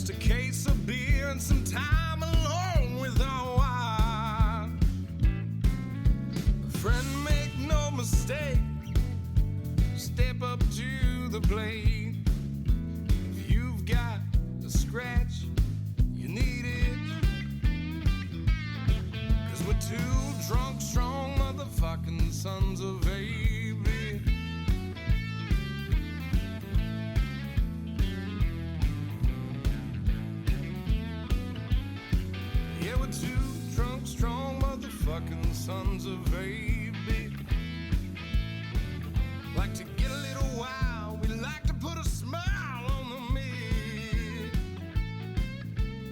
Just a case of beer and some time alone with our wife. Friend, make no mistake, step up to the plate. If you've got a scratch, you need it. 'Cause we're two drunk, strong motherfucking sons of A. Yeah, we're two drunk, strong motherfucking sons of baby. Like to get a little wild, we like to put a smile on the mid.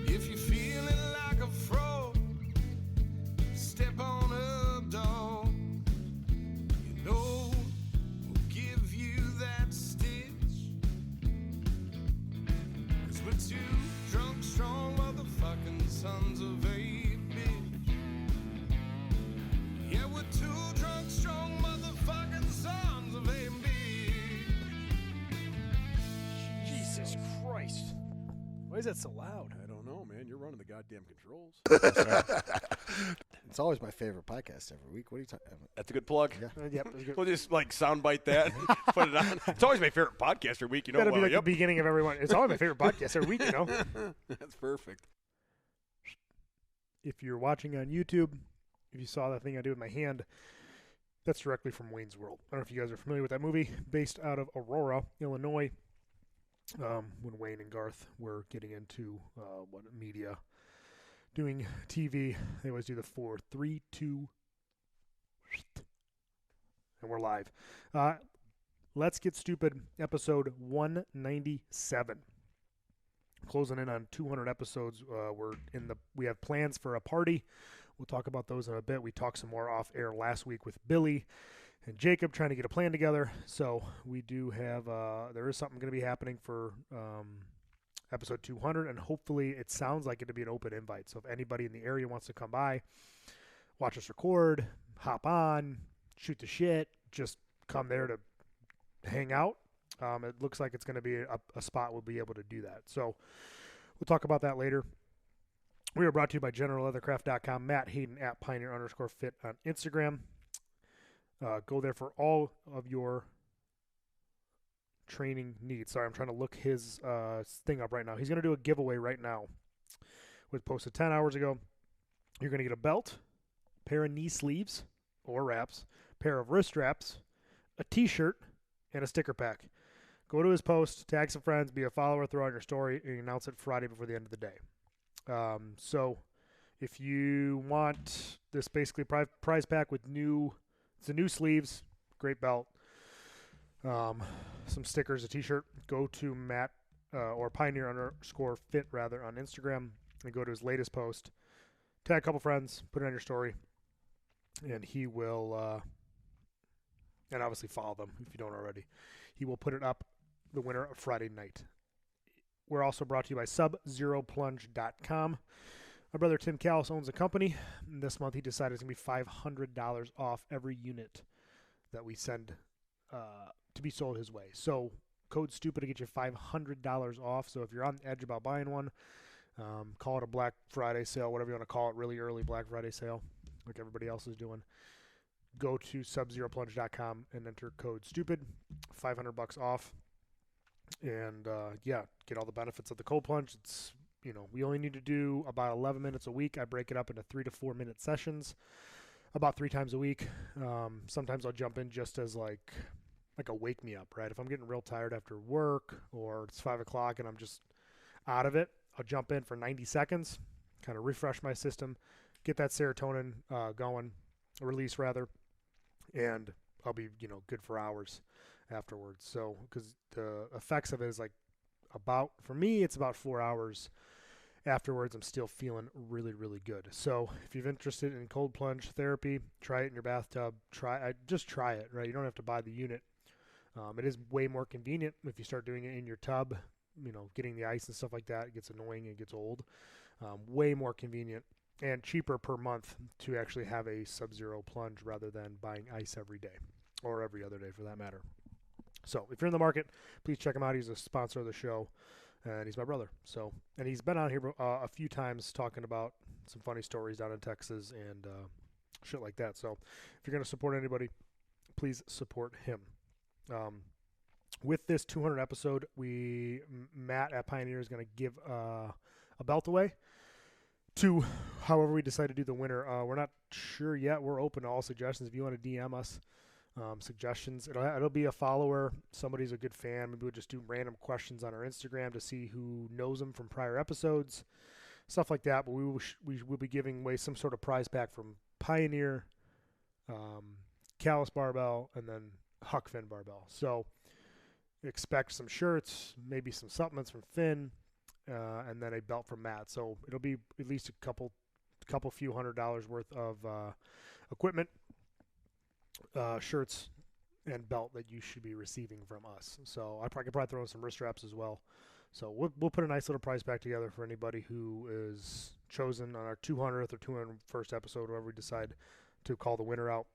If you're feeling like a fraud, step on up, dog. You know we'll give you that stitch. 'Cause we're two drunk, strong motherfucking sons of a bitch. Yeah, we're two drunk, strong motherfucking sons of a bitch. Jesus Christ. Why is that so loud? I don't know, man. You're running the goddamn controls. It's always my favorite podcast every week. What are you talking about? That's a good plug. Yeah. Yep. It was good. We'll just like soundbite that, put it on. It's always my favorite podcast every week. You know, Gotta be like yep. the beginning of everyone. It's always my favorite podcast every week, you know. That's perfect. If you're watching on YouTube, if you saw that thing I did with my hand, that's directly from Wayne's World. I don't know if you guys are familiar with that movie, based out of Aurora, Illinois. When Wayne and Garth were getting into media, doing TV, they always do the 4, 3, 2, and we're live. Let's Get Stupid, episode 197. Closing in on 200 episodes. We have plans for a party. We'll talk about those in a bit. We talked some more off air last week with Billy and Jacob trying to get a plan together. So we do have, there is something going to be happening for episode 200, and hopefully it sounds like it'll be an open invite. So if anybody in the area wants to come by, watch us record, hop on, shoot the shit, just come there to hang out. It looks like it's going to be a spot we'll be able to do that. So we'll talk about that later. We are brought to you by GeneralLeathercraft.com. Matt Hayden at Pioneer_Fit on Instagram. Go there for all of your training needs. Sorry, I'm trying to look his thing up right now. He's going to do a giveaway right now. Was posted 10 hours ago. You're going to get a belt, pair of knee sleeves or wraps, pair of wrist wraps, a t-shirt, and a sticker pack. Go to his post, tag some friends, be a follower, throw out your story, and announce it Friday before the end of the day. So if you want this basically prize pack with it's the new sleeves, great belt, some stickers, a t-shirt, go to Matt or Pioneer_Fit rather on Instagram and go to his latest post, tag a couple friends, put it on your story, and he will, and obviously follow them if you don't already. He will put it up the winner of Friday night. We're also brought to you by SubZeroPlunge.com. My brother Tim Callis owns a company. And this month he decided it's going to be $500 off every unit that we send to be sold his way. So code STUPID to get you $500 off. So if you're on the edge about buying one, call it a Black Friday sale, whatever you want to call it, really early Black Friday sale like everybody else is doing. Go to SubZeroPlunge.com and enter code STUPID, $500 off. And get all the benefits of the cold plunge. It's, we only need to do about 11 minutes a week. I break it up into 3 to 4 minute sessions about 3 times a week. Sometimes I'll jump in just as like a wake me up, right? If I'm getting real tired after work or it's 5 o'clock and I'm just out of it, I'll jump in for 90 seconds, kind of refresh my system, get that serotonin going, release rather, and I'll be, good for hours afterwards. So, because the effects of it is for me, it's about 4 hours afterwards. I'm still feeling really, really good. So if you're interested in cold plunge therapy, try it in your bathtub. Just try it, right? You don't have to buy the unit. It is way more convenient if you start doing it in your tub. Getting the ice and stuff like that, it gets annoying, it gets old. Way more convenient and cheaper per month to actually have a Sub-Zero plunge rather than buying ice every day or every other day for that matter. So if you're in the market, please check him out. He's a sponsor of the show. and he's my brother. So, and he's been on here a few times talking about some funny stories down in Texas and shit like that. So, if you're going to support anybody, please support him. With this 200 episode, Matt at Pioneer is going to give a belt away to however we decide to do the winner. We're not sure yet. We're open to all suggestions. If you want to DM us suggestions, it'll be a follower. Somebody's a good fan. Maybe we'll just do random questions on our Instagram to see who knows them from prior episodes, stuff like that. But we will be giving away some sort of prize pack from Pioneer, Callus Barbell, and then Huck Finn Barbell. So expect some shirts, maybe some supplements from Finn, and then a belt from Matt. So it'll be at least a couple few $100 worth of equipment, shirts, and belt that you should be receiving from us. So I could probably throw in some wrist straps as well. So we'll put a nice little prize pack together for anybody who is chosen on our 200th or 201st episode, whatever we decide to call the winner out.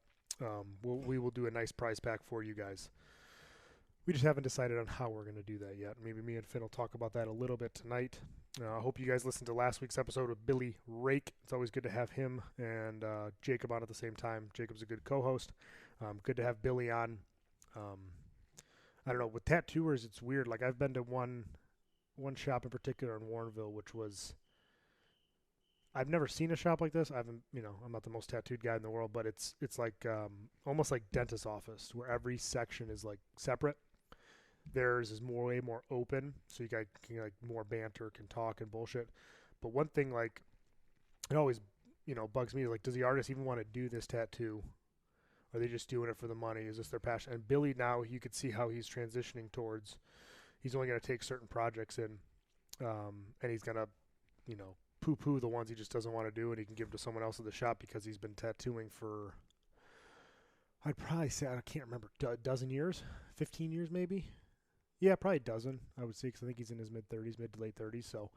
We will do a nice prize pack for you guys. We just haven't decided on how we're going to do that yet. Maybe me and Finn will talk about that a little bit tonight. I hope you guys listened to last week's episode with Billy Rake. It's always good to have him and Jacob on at the same time. Jacob's a good co-host. Good to have Billy on. I don't know, with tattooers, it's weird. Like, I've been to one shop in particular in Warrenville, which was, I've never seen a shop like this. I'm not the most tattooed guy in the world, but it's like almost like dentist's office, where every section is like separate. Theirs is way more open, so you guys can like more banter, can talk and bullshit. But one thing, like, it always bugs me, like, does the artist even want to do this tattoo? Are they just doing it for the money? Is this their passion? And Billy, now you could see how he's transitioning towards, he's only going to take certain projects in, and he's going to, poo-poo the ones he just doesn't want to do, and he can give to someone else at the shop because he's been tattooing for, I'd probably say, I can't remember, a dozen years, 15 years maybe. Yeah, probably a dozen, I would say, because I think he's in his mid to late 30s. So,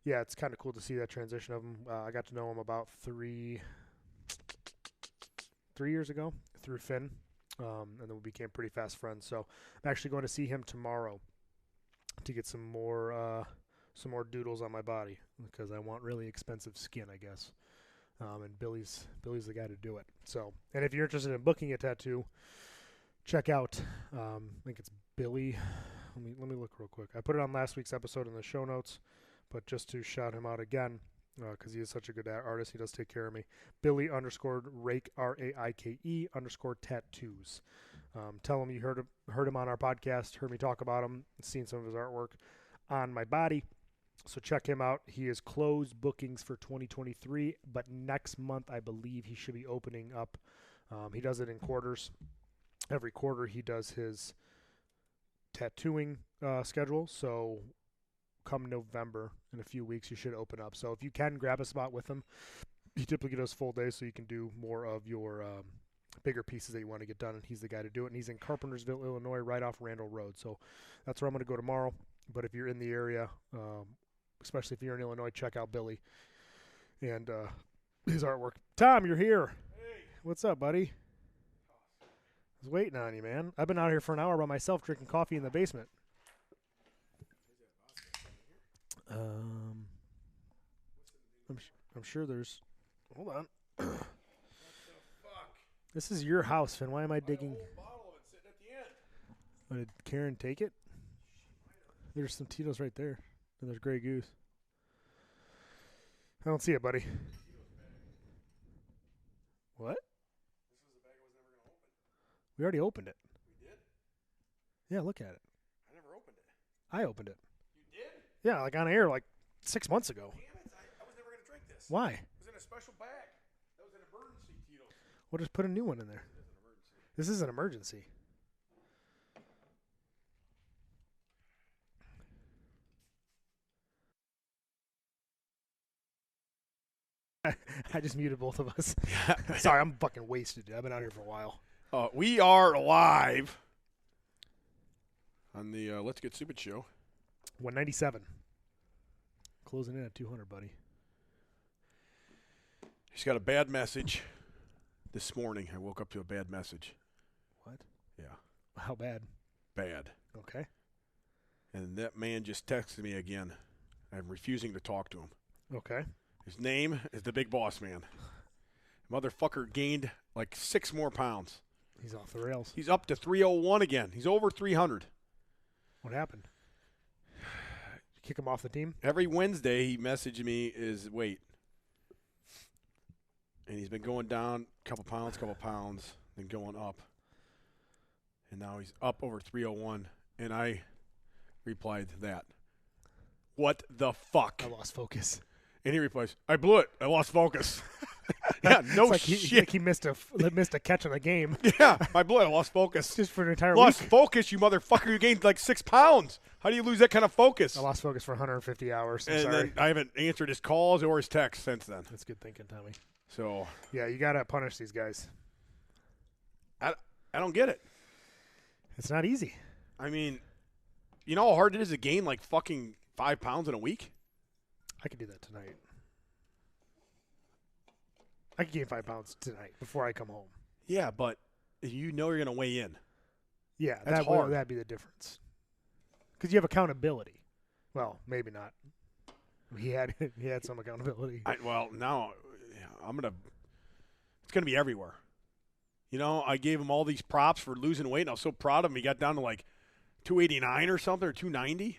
yeah, it's kind of cool to see that transition of him. I got to know him about three years ago through Finn, and then we became pretty fast friends. So I'm actually going to see him tomorrow to get some more doodles on my body because I want really expensive skin, I guess. And Billy's the guy to do it. So, and if you're interested in booking a tattoo, check out, I think it's Billy. Let me look real quick. I put it on last week's episode in the show notes, but just to shout him out again, because he is such a good artist, he does take care of me. Billy _Rake, RAIKE_tattoos. Tell him you heard him on our podcast, heard me talk about him, seen some of his artwork on my body. So check him out. He has closed bookings for 2023, but next month I believe he should be opening up. He does it in quarters. Every quarter he does his tattooing schedule. So come November, in a few weeks, you should open up. So if you can grab a spot with him, he typically does full days, so you can do more of your bigger pieces that you want to get done, and he's the guy to do it. And he's in Carpentersville, Illinois, right off Randall Road. So that's where I'm going to go tomorrow. But if you're in the area, especially if you're in Illinois, check out Billy and his artwork. Tom, you're here. Hey. What's up, buddy? I was waiting on you, man. I've been out here for an hour by myself drinking coffee in the basement. I'm sure there's. Hold on. What the fuck? This is your house, Finn. Why am I digging? A whole bottle of it sitting at the end. Oh, did Karen take it? There's some Tito's right there, and there's Grey Goose. I don't see it, buddy. What? This was the bag I was never going to open. We already opened it. We did? Yeah, look at it. I never opened it. I opened it. You did? Yeah, like on air, like 6 months ago. Damn it. I was never going to drink this. Why? It was in a special bag. That was an emergency, Tito's. We'll just put a new one in there. It is an emergency. This is an emergency. I just muted both of us. Sorry, I'm fucking wasted, dude. I've been out here for a while. We are live on the Let's Get Stupid show. 197. Closing in at 200, buddy. He's got a bad message. This morning, I woke up to a bad message. What? Yeah. How bad? Bad. Okay. And that man just texted me again. I'm refusing to talk to him. Okay. His name is the Big Boss Man. Motherfucker gained like 6 more pounds. He's off the rails. He's up to 301 again. He's over 300. What happened? Kick him off the team? Every Wednesday he messaged me his weight. And he's been going down a couple pounds, then going up. And now he's up over 301. And I replied to that. What the fuck? I lost focus. And he replies, I blew it. I lost focus. Yeah, no It's shit. like he missed a catch in the game. Yeah, I blew it. I lost focus. Just for an entire Lost week. focus, you motherfucker. You gained like 6 pounds. How do you lose that kind of focus? I lost focus for 150 hours. I'm and sorry. then I haven't answered his calls or his texts since then. That's good thinking, Tommy. So Yeah, you got to punish these guys. I don't get it. It's not easy. I mean, you know how hard it is to gain like fucking 5 pounds in a week? I could do that tonight. I could gain 5 pounds tonight before I come home. Yeah, but you know you're going to weigh in. Yeah, That's hard. that'd be the difference. Because you have accountability. Well, maybe not. He had some accountability. Well, now I'm going to – it's going to be everywhere. You know, I gave him all these props for losing weight, and I was so proud of him. He got down to like 289 or something, or 290.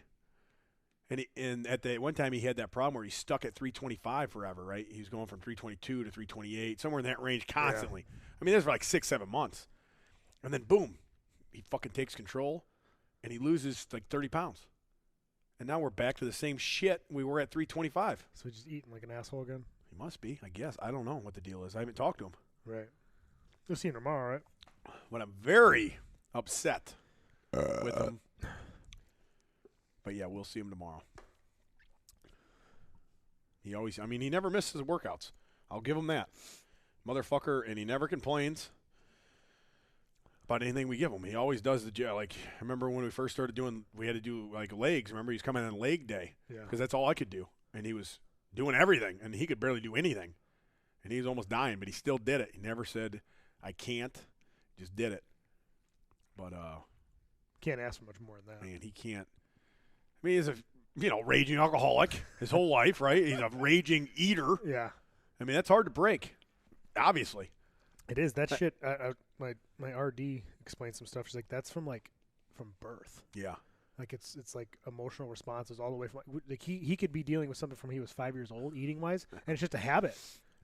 And at the one time he had that problem where he's stuck at 325 forever, right? He was going from 322 to 328, somewhere in that range constantly. Yeah. I mean, that's for like 6-7 months. And then, boom, he fucking takes control, and he loses like 30 pounds. And now we're back to the same shit we were at 325. So he's just eating like an asshole again? He must be, I guess. I don't know what the deal is. I haven't talked to him. Right. You'll see him tomorrow, right? But I'm very upset with him. But, yeah, we'll see him tomorrow. He never misses workouts. I'll give him that. Motherfucker, and he never complains about anything we give him. He always does the job. Like, I remember when we first started we had to do, like, legs. Remember, he was coming on leg day. Yeah. Because that's all I could do. And he was doing everything, and he could barely do anything. And he was almost dying, but he still did it. He never said, I can't. He just did it. But, can't ask for much more than that. Man, he can't. I mean, he's a, raging alcoholic his whole life, right? He's a raging eater. Yeah. I mean, that's hard to break, obviously. It is. That shit, my RD explained some stuff. She's like, that's from birth. Yeah. Like, it's like emotional responses all the way from, like, he could be dealing with something from he was 5 years old, eating-wise, and it's just a habit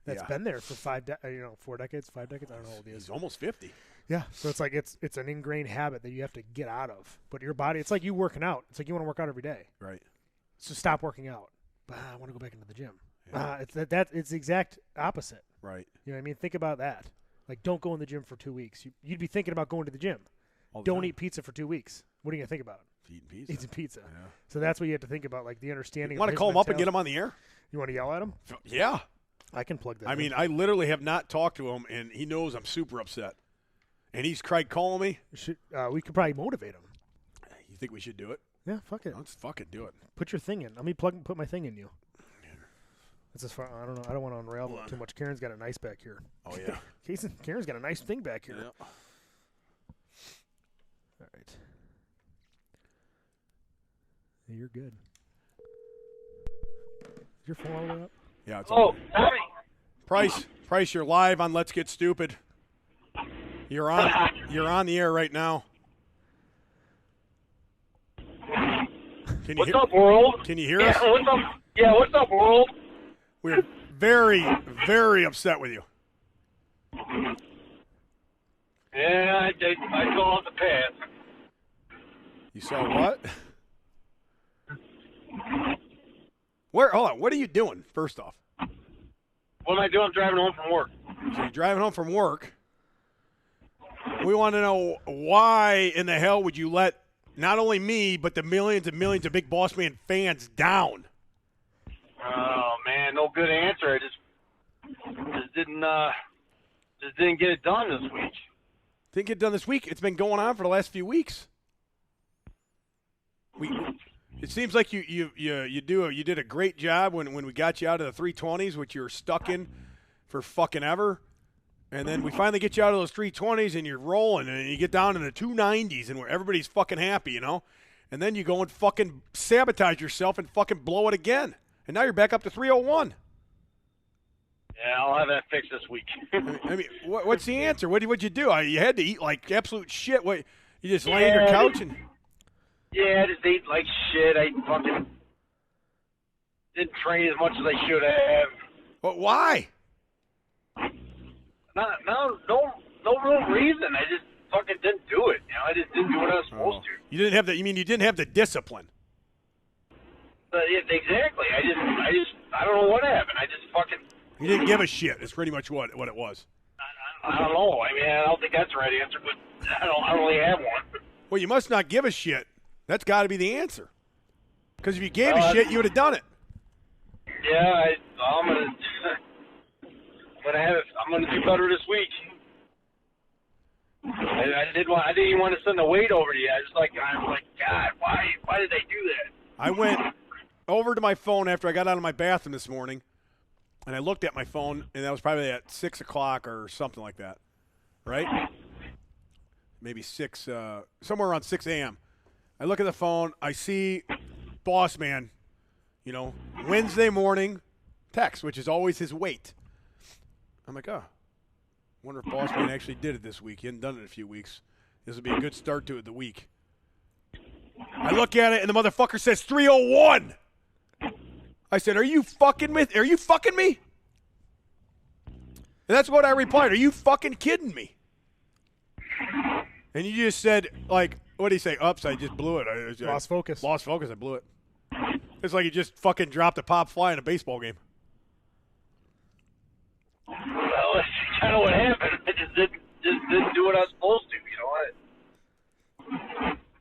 that's been there for 4 decades, 5 decades. I don't know how old he is. He's almost 50. Yeah, so it's like it's an ingrained habit that you have to get out of. But your body, it's like you working out. It's like you want to work out every day. Right. So stop working out. I want to go back into the gym. Yeah. It's the exact opposite. Right. You know what I mean? Think about that. Like, don't go in the gym for 2 weeks. You'd be thinking about going to the gym. Don't eat pizza for 2 weeks. What are you going to think about? Eating pizza. Eating pizza. Yeah. So that's what you have to think about, like the understanding. You want to call him up and get him on the air? You want to yell at him? Yeah. I can plug that I mean, I literally have not talked to him, and he knows I'm super upset. And he's tried calling me. We could probably motivate him. You think we should do it? Yeah, fuck it. Let's fucking do it. Put your thing in. Let me put my thing in you. That's as far. I don't know. I don't want to unravel too much. Karen's got a nice back here. Oh yeah. Karen's got a nice thing back here. Yeah. All right. Yeah, you're good. Is your phone all the way up? Yeah. It's all right. Price, you're live on Let's Get Stupid. You're on the air right now. What's up, world? Can you hear us? What's up? Yeah, what's up, world? We're very, very upset with you. Yeah, I saw the pass. You saw what? Hold on. What are you doing, first off? What am I doing? I'm driving home from work. So you're driving home from work. We want to know why in the hell would you let not only me, but the millions and millions of Big Boss Man fans down? Oh, man, no good answer. I just didn't get it done this week. Didn't get done this week. It's been going on for the last few weeks. It seems like you did a great job when we got you out of the 320s, which you were stuck in for fucking ever. And then we finally get you out of those 320s and you're rolling and you get down in the 290s and where everybody's fucking happy, you know? and then you go and fucking sabotage yourself and fucking blow it again. And now you're back up to 301. Yeah, I'll have that fixed this week. I mean, what's the answer? What'd you do? You had to eat like absolute shit. What? You just lay on your couch and... Yeah, I just ate like shit. I fucking didn't train as much as I should have. But why? No real reason. I just fucking didn't do it. I just didn't do what I was supposed to. You didn't have the. You mean you didn't have the discipline? Exactly. I don't know what happened. I just fucking. You didn't give a shit. It's pretty much what it was. I don't know. I mean, I don't think that's the right answer, but I don't really have one. Well, you must not give a shit. That's got to be the answer. Because if you gave a shit, you would have done it. Yeah, I'm gonna do better this week. I didn't even want to send the weight over to you. I was like, God, why did they do that? I went over to my phone after I got out of my bathroom this morning, and I looked at my phone, and that was probably at 6 o'clock or something like that, right? Maybe 6, somewhere around 6 a.m. I look at the phone. I see Boss Man, Wednesday morning text, which is always his weight. I'm like, oh, wonder if Boss Man actually did it this week. He hadn't done it in a few weeks. This would be a good start to the week. I look at it, and the motherfucker says 301. I said, are you fucking me? And that's what I replied. Are you fucking kidding me? And you just said, like, what did he say? Oops, I just blew it. Lost focus. Lost focus. I blew it. It's like you just fucking dropped a pop fly in a baseball game. Well, that's kind of what happened. I just didn't do what I was supposed to.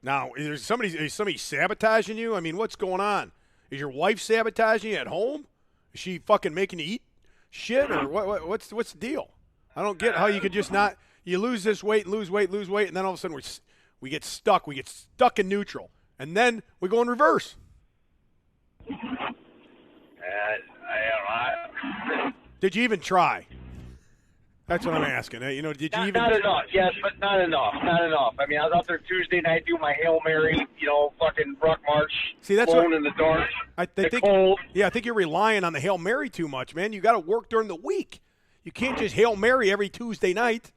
Now, is somebody sabotaging you? I mean, what's going on? Is your wife sabotaging you at home? Is she fucking making you eat shit, or what's the deal? I don't get how you could just not. You lose this weight, lose weight, and then all of a sudden we get stuck. We get stuck in neutral, and then we go in reverse. Did you even try? That's what I'm asking. Did you even? Not enough. Yes, but not enough. Not enough. I mean, I was out there Tuesday night doing my Hail Mary, fucking ruck march. See, that's alone in the dark. I think. Cold. Yeah, I think you're relying on the Hail Mary too much, man. You got to work during the week. You can't just Hail Mary every Tuesday night.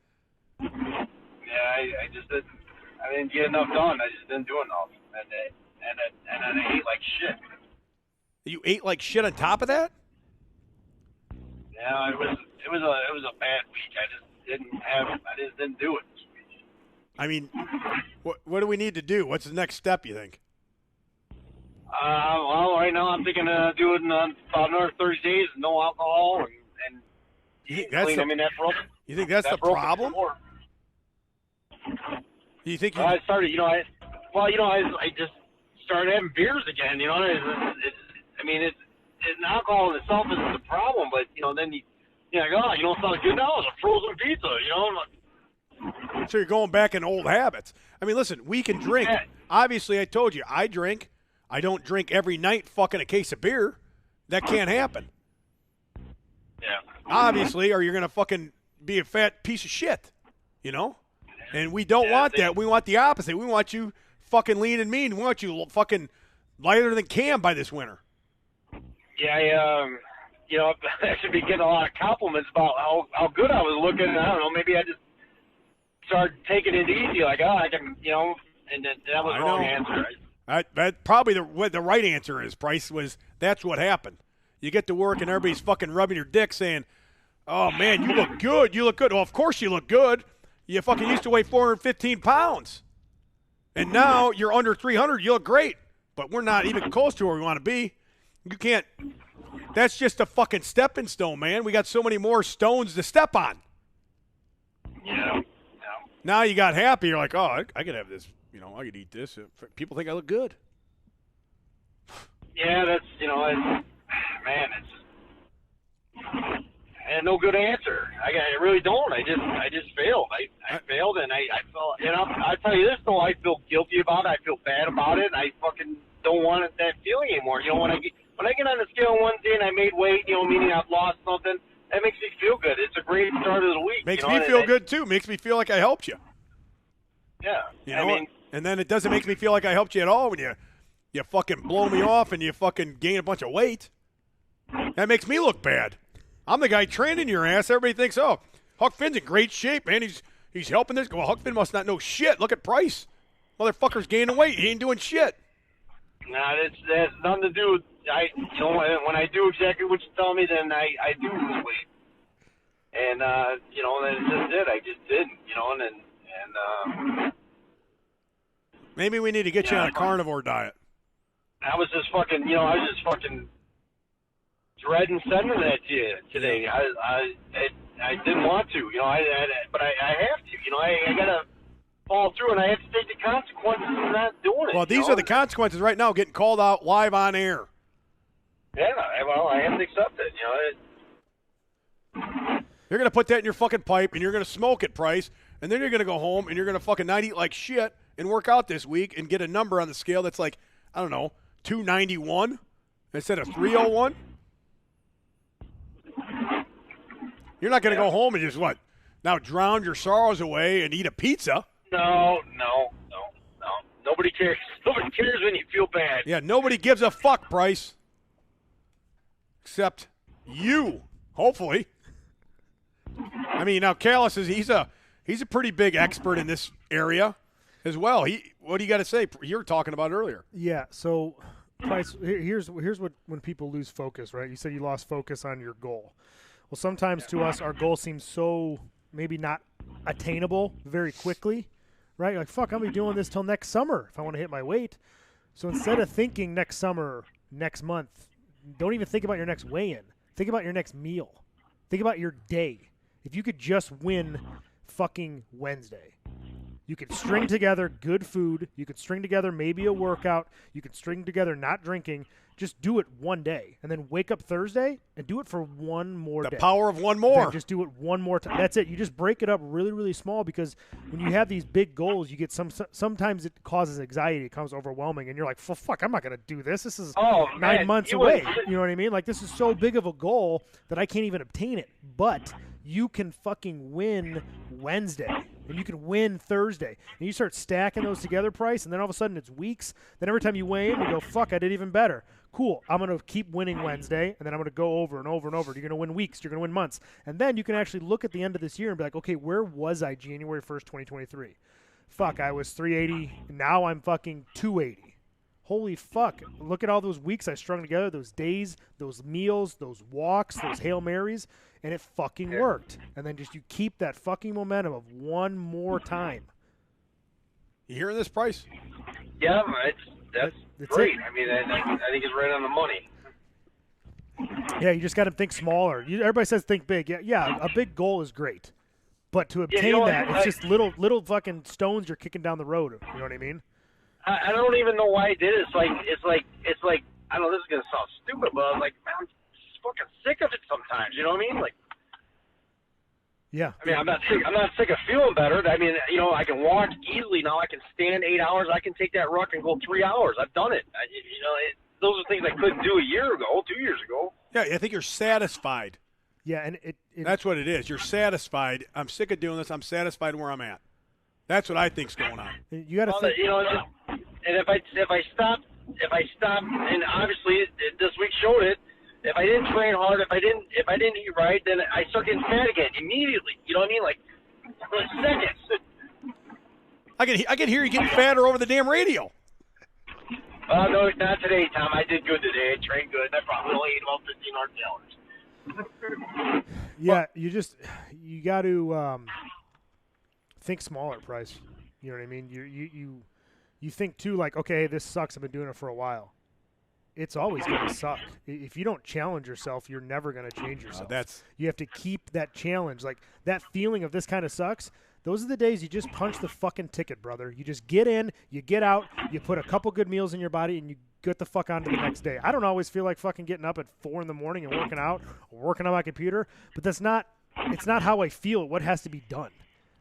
Yeah, I just didn't. I didn't get enough done. I just didn't do enough, and I ate like shit. You ate like shit on top of that? Yeah, it was a bad week. I just didn't do it. I mean, what do we need to do? What's the next step, you think? Well, right now I'm thinking of doing about another 30 days, no alcohol, and you think that's clean. That's broken. You think that's the problem? Do you think I started, I just started having beers again, alcohol in itself isn't the problem, but, then it's not good now, it's a frozen pizza, So you're going back in old habits. I mean, listen, we can drink. Yeah. Obviously, I told you, I drink. I don't drink every night fucking a case of beer. That can't happen. Yeah. Obviously, or you're going to fucking be a fat piece of shit, And we don't want that. We want the opposite. We want you fucking lean and mean. We want you fucking lighter than Cam by this winter. Yeah, I should be getting a lot of compliments about how good I was looking. I don't know, maybe I just started taking it easy, like, I can, and that was the wrong answer. That probably the right answer is, Price, was that's what happened. You get to work and everybody's fucking rubbing your dick saying, oh, man, you look good. You look good. Well, of course you look good. You fucking used to weigh 415 pounds. And now you're under 300. You look great. But we're not even close to where we want to be. You can't. That's just a fucking stepping stone, man. We got so many more stones to step on. Yeah. Now you got happy. You're like, oh, I could have this. I could eat this. People think I look good. Yeah, that's, I had no good answer. I really don't. I just failed. I failed, and I felt. I tell you this though, I feel guilty about it. I feel bad about it. And I fucking don't want that feeling anymore. When I get on the scale on Wednesday and I made weight, meaning I've lost something, that makes me feel good. It's a great start of the week. Makes me feel good too. Makes me feel like I helped you. Yeah. And then it doesn't make me feel like I helped you at all when you fucking blow me off and you fucking gain a bunch of weight. That makes me look bad. I'm the guy training your ass. Everybody thinks, oh, Huck Finn's in great shape, man. He's helping this. Well, Huck Finn must not know shit. Look at Price. Motherfucker's gaining weight. He ain't doing shit. Nah, that has nothing to do with when I do exactly what you tell me, then I do lose weight. And then it's just it. I just didn't, and maybe we need to get you on a carnivore diet. I was just fucking dreading sending that to you today. I didn't want to, but I have to. I gotta fall through, and I have to take the consequences of not doing it. Well, these are the consequences right now, getting called out live on air. Yeah, well, I have to accept it. You're going to put that in your fucking pipe, and you're going to smoke it, Price, and then you're going to go home, and you're going to fucking not eat like shit and work out this week and get a number on the scale that's like, I don't know, 291 instead of 301. You're not going to go home and just, now drown your sorrows away and eat a pizza. No. Nobody cares. Nobody cares when you feel bad. Yeah, nobody gives a fuck, Price. Except you, hopefully. I mean, now Callis he's a pretty big expert in this area as well. What do you got to say? You were talking about it earlier. Yeah. So, Price, here's what when people lose focus, right? You said you lost focus on your goal. Well, sometimes to us, our goal seems so maybe not attainable very quickly, right? You're like, fuck, I'm gonna be doing this till next summer if I want to hit my weight. So instead of thinking next summer, next month, don't even think about your next weigh-in. Think about your next meal. Think about your day. If you could just win fucking Wednesday, you could string together good food. You could string together maybe a workout. You could string together not drinking. Just do it one day. And then wake up Thursday and do it for one more day. The power of one more. Then just do it one more time. That's it. You just break it up really, really small because when you have these big goals, you get sometimes it causes anxiety. It comes overwhelming. And you're like, well, fuck, I'm not going to do this. This is 9 months away. You know what I mean? Like, this is so big of a goal that I can't even obtain it. But you can fucking win Wednesday. And you can win Thursday. And you start stacking those together, Price, and then all of a sudden it's weeks. Then every time you weigh in, you go, fuck, I did even better. Cool, I'm going to keep winning Wednesday, and then I'm going to go over and over and over. You're going to win weeks. You're going to win months. And then you can actually look at the end of this year and be like, okay, where was I January 1st, 2023? Fuck, I was 380. Now I'm fucking 280. Holy fuck. Look at all those weeks I strung together, those days, those meals, those walks, those Hail Marys, and it fucking worked. And then just you keep that fucking momentum of one more time. You hearing this, Price? Yeah, that's great. It. I mean, I think it's right on the money. Yeah, you just got to think smaller. Everybody says think big. Yeah, a big goal is great. But to obtain it's just little fucking stones you're kicking down the road. You know what I mean? I don't even know why I did it. It's like I know this is gonna sound stupid, but I was like, man, I'm just fucking sick of it sometimes. You know what I mean? Like, yeah. I mean, I'm not sick of feeling better. I mean, I can walk easily now. I can stand 8 hours. I can take that ruck and go 3 hours. I've done it. Those are things I couldn't do a year ago, 2 years ago. Yeah, I think you're satisfied. Yeah, and that's what it is. You're satisfied. I'm sick of doing this. I'm satisfied where I'm at. That's what I think's going on. You got to think. And if I stop, and obviously this week showed it. If I didn't train hard, if I didn't eat right, then I start getting fat again immediately. You know what I mean? Like seconds. I can hear you getting fatter over the damn radio. No, not today, Tom. I did good today. I trained good. I probably only ate about 1,500 calories. Yeah, you got to think smaller, Price. You know what I mean? You think too, like, okay, this sucks. I've been doing it for a while. It's always going to suck. If you don't challenge yourself, you're never going to change yourself. You have to keep that challenge. Like, that feeling of this kind of sucks, those are the days you just punch the fucking ticket, brother. You just get in, you get out, you put a couple good meals in your body, and you get the fuck on to the next day. I don't always feel like fucking getting up at 4 in the morning and working out or working on my computer, but it's not how I feel. What has to be done.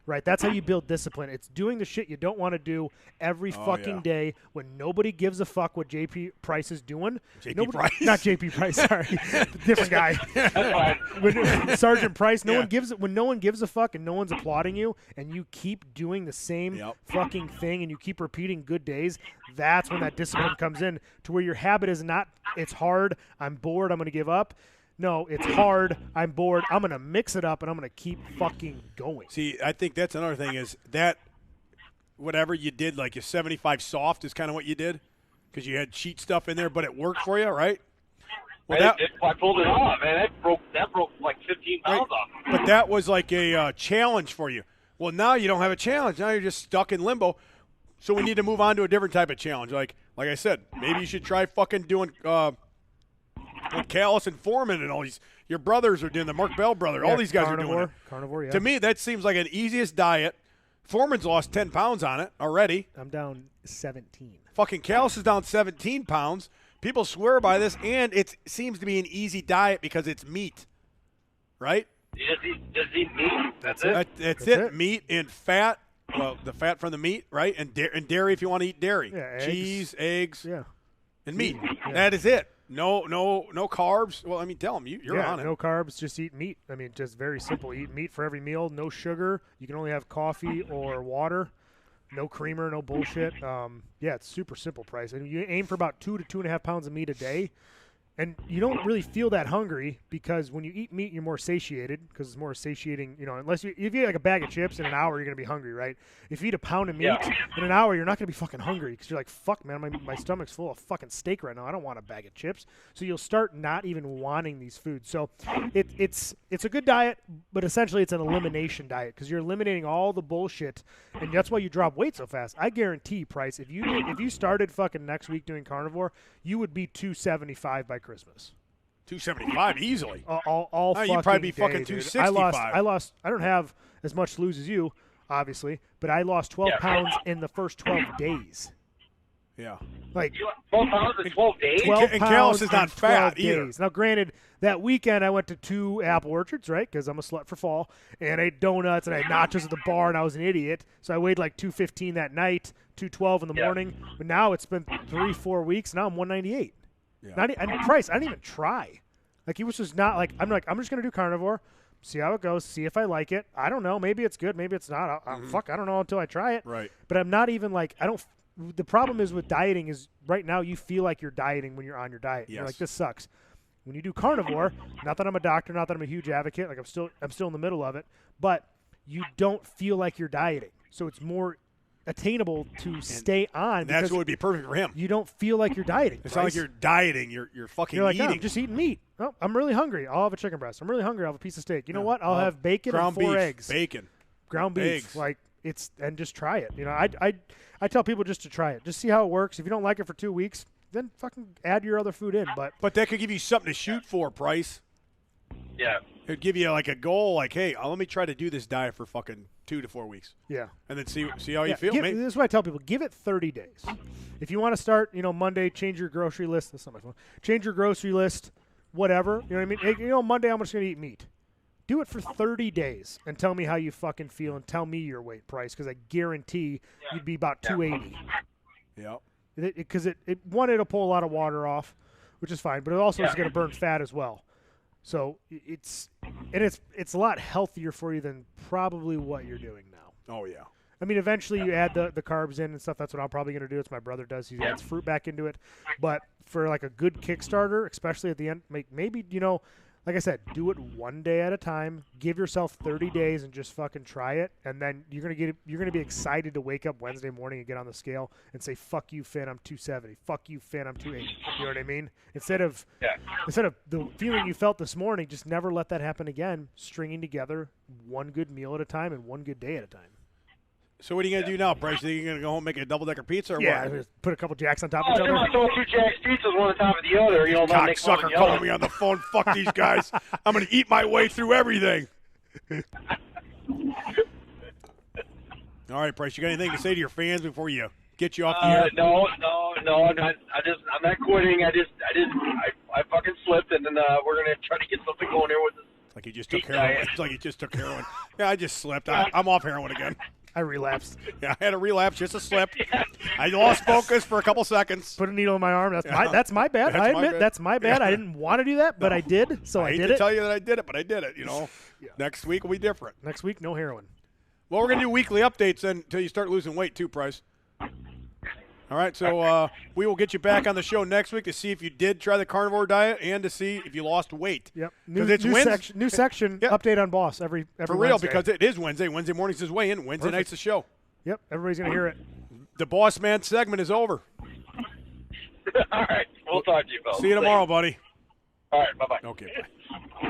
right? That's how you build discipline. It's doing the shit you don't want to do every fucking day when nobody gives a fuck what JP Price is doing. Price? Not JP Price, sorry. Different guy. Sergeant Price, when no one gives a fuck and no one's applauding you and you keep doing the same fucking thing and you keep repeating good days, that's when that discipline comes in to where your habit is not, it's hard, I'm bored, I'm going to give up. No, it's hard, I'm bored, I'm going to mix it up, and I'm going to keep fucking going. See, I think that's another thing is that whatever you did, like your 75 soft is kind of what you did because you had cheat stuff in there, but it worked for you, right? Well, I pulled it off, man. That broke like 15 pounds off. But that was like a challenge for you. Well, now you don't have a challenge. Now you're just stuck in limbo. So we need to move on to a different type of challenge. Like I said, maybe you should try fucking doing what Callis and Foreman and all these. Your brothers are doing the Mark Bell brother. All these guys are doing it. Carnivore, yeah. To me, that seems like an easiest diet. Foreman's lost 10 pounds on it already. I'm down 17. Fucking Callis is down 17 pounds. People swear by this, and it seems to be an easy diet because it's meat, right? Just eat meat. That's it. That's it. Meat and fat. Well, the fat from the meat, right? And dairy if you want to eat dairy. Yeah, cheese, eggs, and meat. Yeah. That is it. No carbs. Well, I mean, tell them you're on it. No carbs. Just eat meat. I mean, just very simple. Eat meat for every meal. No sugar. You can only have coffee or water. No creamer. No bullshit. It's super simple price. And you aim for about 2 to 2.5 pounds of meat a day. And you don't really feel that hungry because when you eat meat, you're more satiated because it's more satiating, unless if you eat like a bag of chips in an hour, you're going to be hungry, right? If you eat a pound of meat in an hour, you're not going to be fucking hungry because you're like, fuck, man, my stomach's full of fucking steak right now. I don't want a bag of chips. So you'll start not even wanting these foods. So it's a good diet, but essentially it's an elimination diet because you're eliminating all the bullshit, and that's why you drop weight so fast. I guarantee, Price, if you started fucking next week doing carnivore, you would be 275 by Christmas. 275 easily. All fucking you'd probably be day, fucking dude. 265. I lost. I don't have as much to lose as you, obviously, but I lost 12 pounds in the first 12 days. Yeah. Like 12 pounds in 12 days. 12 and pounds Callis is not in 12 fat days. either. Now, granted, that weekend I went to 2 apple orchards, right? Because I'm a slut for fall, and I ate donuts and I had nachos at the bar, and I was an idiot. So I weighed like 215 that night, 212 in the morning. But now it's been 3-4 weeks. Now I'm 198. Yeah. And Price, I didn't even try. Like, he was just not like, I'm just going to do carnivore, see how it goes, see if I like it. I don't know. Maybe it's good. Maybe it's not. Fuck, I don't know until I try it. Right. But I'm not even like, the problem is with dieting is right now you feel like you're dieting when you're on your diet. Yes. You're like, this sucks. When you do carnivore, not that I'm a doctor, not that I'm a huge advocate, like I'm still in the middle of it, but you don't feel like you're dieting. So it's more attainable to stay on. That's what would be perfect for him. You don't feel like you're dieting. It's not like you're dieting. You're fucking You're like, eating. I'm just eating meat. Oh, I'm really hungry. I'll have a chicken breast. I'm really hungry. I'll have a piece of steak. You know what? I'll have bacon ground and 4 beef, eggs. Bacon. Ground beef. Eggs. Like and just try it. I tell people just to try it. Just see how it works. If you don't like it for 2 weeks, then fucking add your other food in. But that could give you something to shoot for, Price. Yeah. It'd give you like a goal, like, hey, let me try to do this diet for fucking 2 to 4 weeks. Yeah. And then see how you feel. This is what I tell people. Give it 30 days. If you want to start, Monday, change your grocery list. That's not my phone. Change your grocery list, whatever. You know what I mean? Hey, Monday I'm just going to eat meat. Do it for 30 days and tell me how you fucking feel and tell me your weight, Price, because I guarantee you'd be about 280. Yep. Because it'll pull a lot of water off, which is fine, but it also is going to burn fat as well. So it's a lot healthier for you than probably what you're doing now. Oh, yeah. I mean, eventually you add the carbs in and stuff. That's what I'm probably going to do. It's my brother does. He adds fruit back into it. But for like a good Kickstarter, especially at the end, maybe, like I said, do it one day at a time. Give yourself 30 days and just fucking try it. And then you're gonna be excited to wake up Wednesday morning and get on the scale and say, "Fuck you, Finn, I'm 270. Fuck you, Finn, I'm 280." You know what I mean? Instead of the feeling you felt this morning, just never let that happen again. Stringing together one good meal at a time and one good day at a time. So what are you going to do now, Bryce? Are you going to go home and make a double-decker pizza or what? Just put a couple Jacks on top of each other. Throw 2 Jack's pizzas one on top of the other. Cocksucker calling me on the phone. Fuck these guys. I'm going to eat my way through everything. All right, Bryce, you got anything to say to your fans before you get you off the air? No, I'm not. I'm not quitting. I fucking slipped, and then we're gonna try to get something going here with this. Like he just took heroin. It's like he just took heroin. Yeah, I just slipped. I'm off heroin again. I relapsed. Yeah, I had a relapse, just a slip. I lost focus for a couple seconds. Put a needle in my arm. That's my bad. I admit that's my bad. Yeah. I didn't want to do that, but I did, so I hate did to it. tell you that I did it, but I did it. Yeah. Next week will be different. Next week, no heroin. Well, we're gonna do weekly updates then until you start losing weight too, Price. All right, so we will get you back on the show next week to see if you did try the carnivore diet and to see if you lost weight. Yep. New section. Yep. Update on Boss every For real, Wednesday. because it is Wednesday. Wednesday morning's his weigh-in. Wednesday night's the show. Yep. Everybody's gonna hear it. The Boss Man segment is over. All right. We'll talk to you, folks. See you tomorrow, buddy. All right. Bye-bye. Okay, bye.